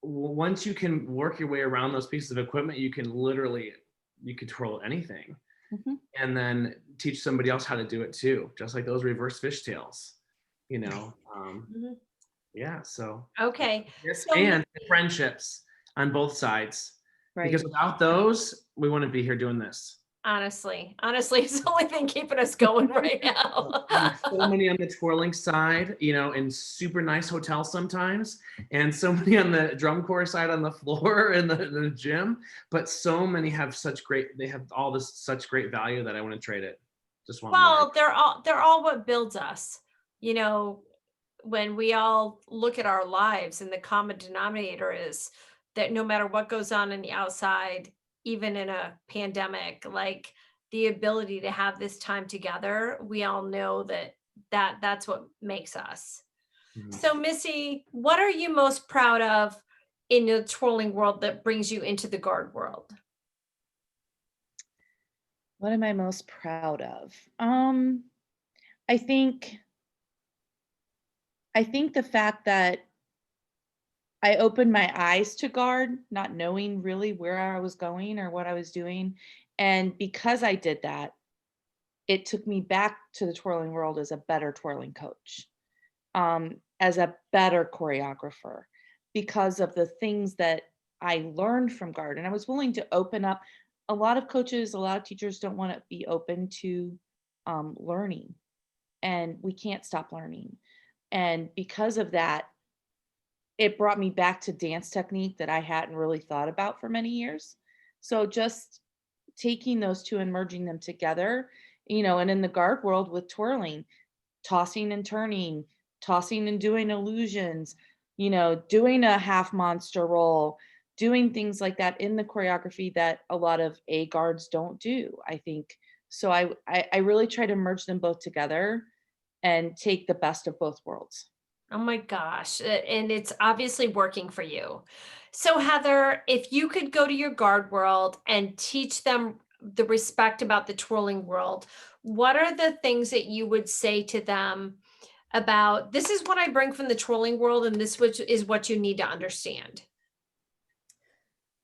once you can work your way around those pieces of equipment, you can twirl anything. Mm-hmm. And then teach somebody else how to do it too, just like those reverse fishtails, Yeah. So. Okay. And friendships on both sides. Right. Because without those, we wouldn't be here doing this. Honestly, it's the only thing keeping us going right now. So many on the twirling side, in super nice hotels sometimes, and so many on the drum corps side on the floor in the gym. But so many have such great value that I want to trade it. Just one. Well, they're all what builds us. When we all look at our lives, and the common denominator is that no matter what goes on in the outside, even in a pandemic, like the ability to have this time together, we all know that's what makes us. Mm-hmm. So Missy, what are you most proud of in the twirling world that brings you into the guard world? What am I most proud of? I think the fact that I opened my eyes to guard, not knowing really where I was going or what I was doing. And because I did that, it took me back to the twirling world as a better twirling coach, as a better choreographer, because of the things that I learned from guard. And I was willing to open up. A lot of coaches, a lot of teachers don't want to be open to learning, and we can't stop learning. And because of that, it brought me back to dance technique that I hadn't really thought about for many years. So just taking those two and merging them together, and in the guard world with twirling, tossing and turning, tossing and doing illusions, doing a half monster roll, doing things like that in the choreography that a lot of A guards don't do, I think. So I really try to merge them both together and take the best of both worlds. Oh my gosh. And it's obviously working for you. So Heather, if you could go to your guard world and teach them the respect about the twirling world, what are the things that you would say to them about, this is what I bring from the twirling world, and this is what you need to understand?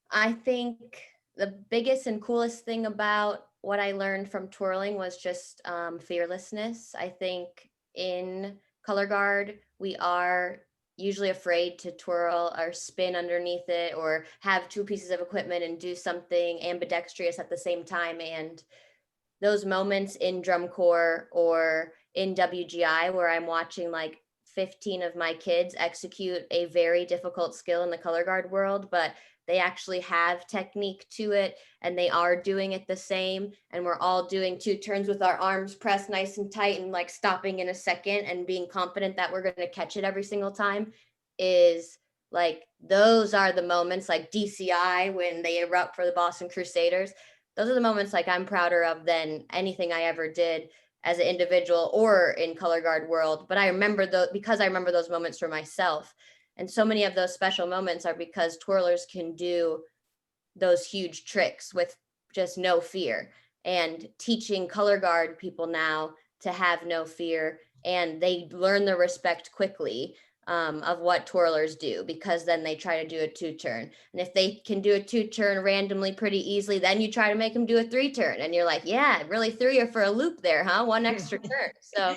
I think the biggest and coolest thing about what I learned from twirling was just fearlessness. I think in color guard, we are usually afraid to twirl or spin underneath it, or have 2 pieces of equipment and do something ambidextrous at the same time. And those moments in drum corps or in WGI where I'm watching like 15 of my kids execute a very difficult skill in the color guard world, but they actually have technique to it and they are doing it the same. And we're all doing 2 turns with our arms pressed nice and tight and like stopping in a second and being confident that we're going to catch it every single time, is like, those are the moments like DCI when they erupt for the Boston Crusaders. Those are the moments like I'm prouder of than anything I ever did as an individual or in color guard world. But I remember because I remember those moments for myself. And so many of those special moments are because twirlers can do those huge tricks with just no fear, and teaching color guard people now to have no fear, and they learn the respect quickly of what twirlers do, because then they try to do a 2-turn. And if they can do a 2-turn randomly pretty easily, then you try to make them do a 3-turn. And you're like, yeah, it really threw you for a loop there, huh? 1 extra turn. So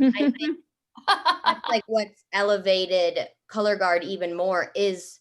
I think that's like what's elevated color guard even more, is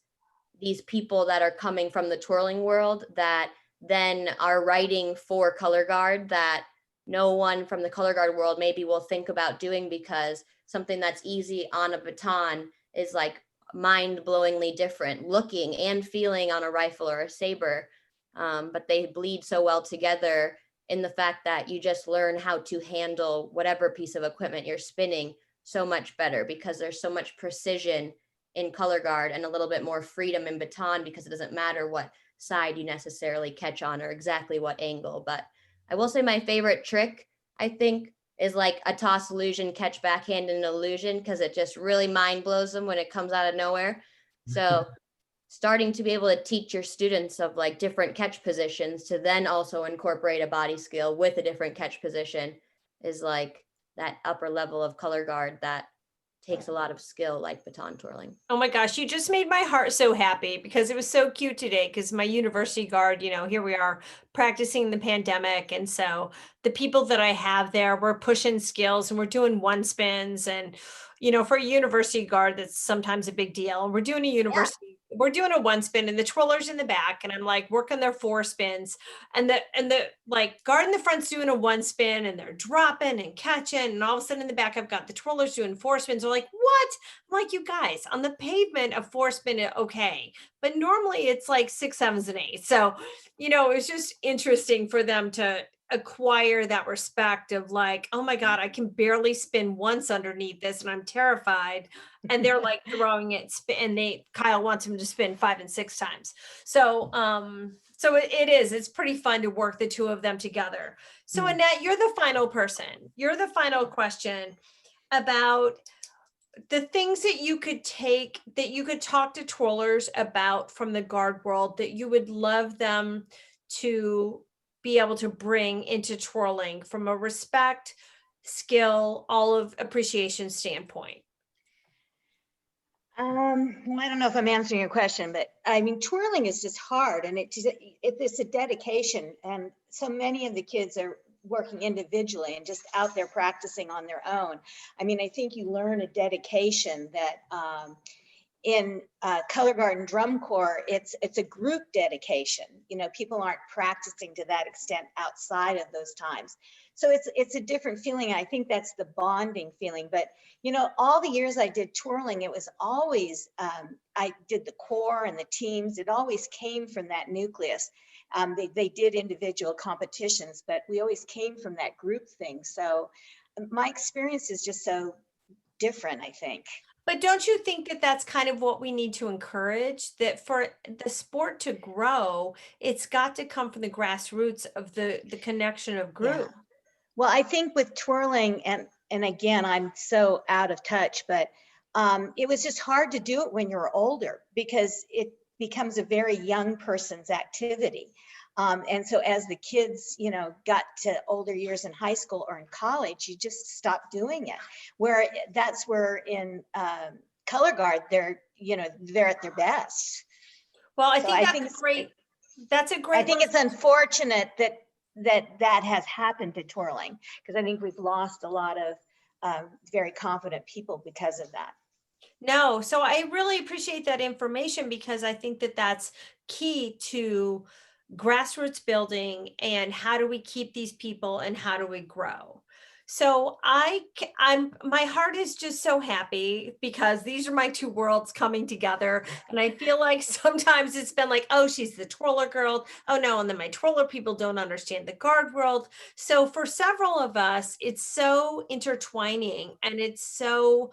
these people that are coming from the twirling world that then are writing for color guard that no one from the color guard world maybe will think about doing, because something that's easy on a baton is like mind-blowingly different looking and feeling on a rifle or a saber. But they bleed so well together in the fact that you just learn how to handle whatever piece of equipment you're spinning so much better, because there's so much precision in color guard and a little bit more freedom in baton, because it doesn't matter what side you necessarily catch on or exactly what angle. But I will say my favorite trick, I think, is like a toss illusion, catch backhand and illusion, because it just really mind blows them when it comes out of nowhere. So starting to be able to teach your students of like different catch positions to then also incorporate a body skill with a different catch position is like that upper level of color guard that takes a lot of skill, like baton twirling. Oh my gosh, you just made my heart so happy, because it was so cute today, because my university guard, here we are practicing the pandemic. And so the people that I have there, we're pushing skills and we're doing 1 spins. And, for a university guard, that's sometimes a big deal. And we're doing we're doing a 1 spin and the twirler's in the back, and I'm like working their 4 spins, and the like guard in the front's doing a 1 spin and they're dropping and catching. And all of a sudden in the back, I've got the twirlers doing 4 spins. They're like, what? I'm like, you guys, on the pavement, a 4 spin, okay. But normally it's like 6, 7s, and 8s. So, it was just interesting for them to acquire that respect of like, oh my God, I can barely spin once underneath this and I'm terrified. And they're like throwing it, and Kyle wants him to spin 5 and 6 times. So, it's pretty fun to work the 2 of them together. So Annette, you're the final person. You're the final question about the things that you could talk to twirlers about from the guard world that you would love them to be able to bring into twirling from a respect, skill, all of appreciation standpoint. Well, I don't know if I'm answering your question, but I mean, twirling is just hard, and it's a dedication. And so many of the kids are working individually and just out there practicing on their own. I mean, I think you learn a dedication that in color guard and drum corps, it's a group dedication. People aren't practicing to that extent outside of those times. So it's a different feeling. I think that's the bonding feeling. But all the years I did twirling, it was always I did the corps and the teams. It always came from that nucleus. They did individual competitions, but we always came from that group thing. So my experience is just so different, I think. But don't you think that that's kind of what we need to encourage, that for the sport to grow, it's got to come from the grassroots of the connection of group? Yeah. Well, I think with twirling, and again, I'm so out of touch, but it was just hard to do it when you're older, because it becomes a very young person's activity. And so as the kids, got to older years in high school or in college, you just stopped doing it. That's where in color guard, they're at their best. Well, I think that's a great. I think it's unfortunate that has happened to twirling, because I think we've lost a lot of very confident people because of that. No, so I really appreciate that information, because I think that that's key to grassroots building and how do we keep these people and how do we grow. So my heart is just so happy because these are my two worlds coming together. And I feel like sometimes it's been like, oh, she's the twirler girl. Oh no. And then my twirler people don't understand the guard world. So for several of us, it's so intertwining and it's so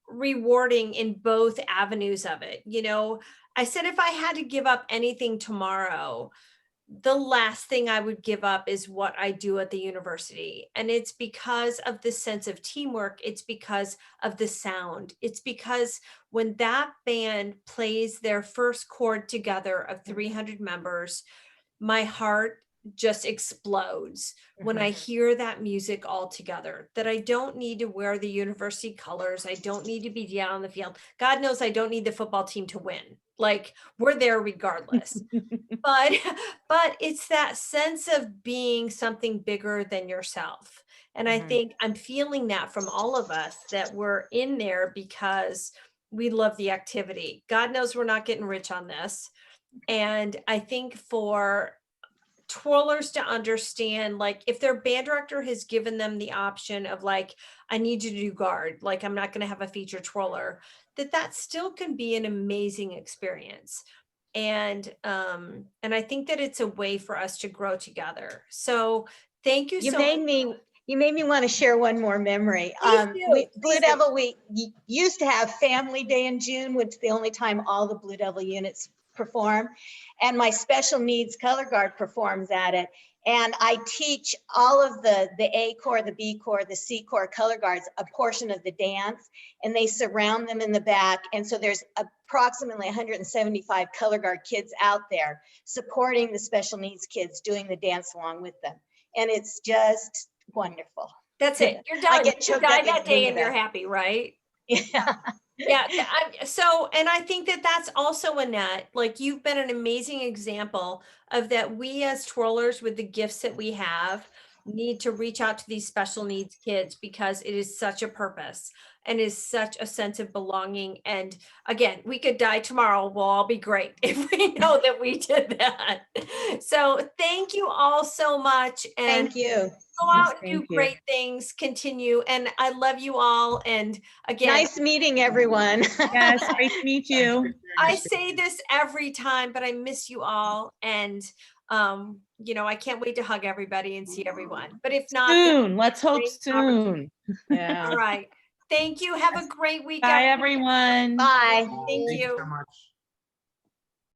rewarding in both avenues of it. You know, I said, if I had to give up anything tomorrow, the last thing I would give up is what I do at the university. And it's because of the sense of teamwork. It's because of the sound. It's because when that band plays their first chord together of 300 members, my heart just explodes when I hear that music all together, that I don't need to wear the university colors. I don't need to be down on the field. God knows I don't need the football team to win. Like, we're there regardless. but it's that sense of being something bigger than yourself. And I think I'm feeling that from all of us, that we're in there because we love the activity. God knows we're not getting rich on this. And I think for twirlers to understand, like, if their band director has given them the option of like, I need you to do guard, like I'm not going to have a feature twirler, that still can be an amazing experience. And I think that it's a way for us to grow together. So thank you so much. You made me want to share one more memory. Blue Devil, we used to have Family Day in June, which is the only time all the Blue Devil units perform. And my special needs color guard performs at it. And I teach all of the A corps, the B corps, the C corps color guards a portion of the dance, and they surround them in the back. And so there's approximately 175 color guard kids out there supporting the special needs kids doing the dance along with them. And it's just wonderful. That's it. You're done. You died that day and you're happy, right? Yeah. Yeah. So, and I think that that's also, Annette, like, you've been an amazing example of that. We as twirlers, with the gifts that we have, need to reach out to these special needs kids, because it is such a purpose and is such a sense of belonging. And again, we could die tomorrow. We'll all be great if we know that we did that. So thank you all so much. And thank you. Go out and do great things, continue. And I love you all. And again, nice meeting everyone. Yes, great to meet you. I say this every time, but I miss you all. And you know, I can't wait to hug everybody and see everyone. But if not, soon, let's hope soon. Yeah. All right. Thank you. Have a great week. Bye, everyone. Bye. Thank you so much.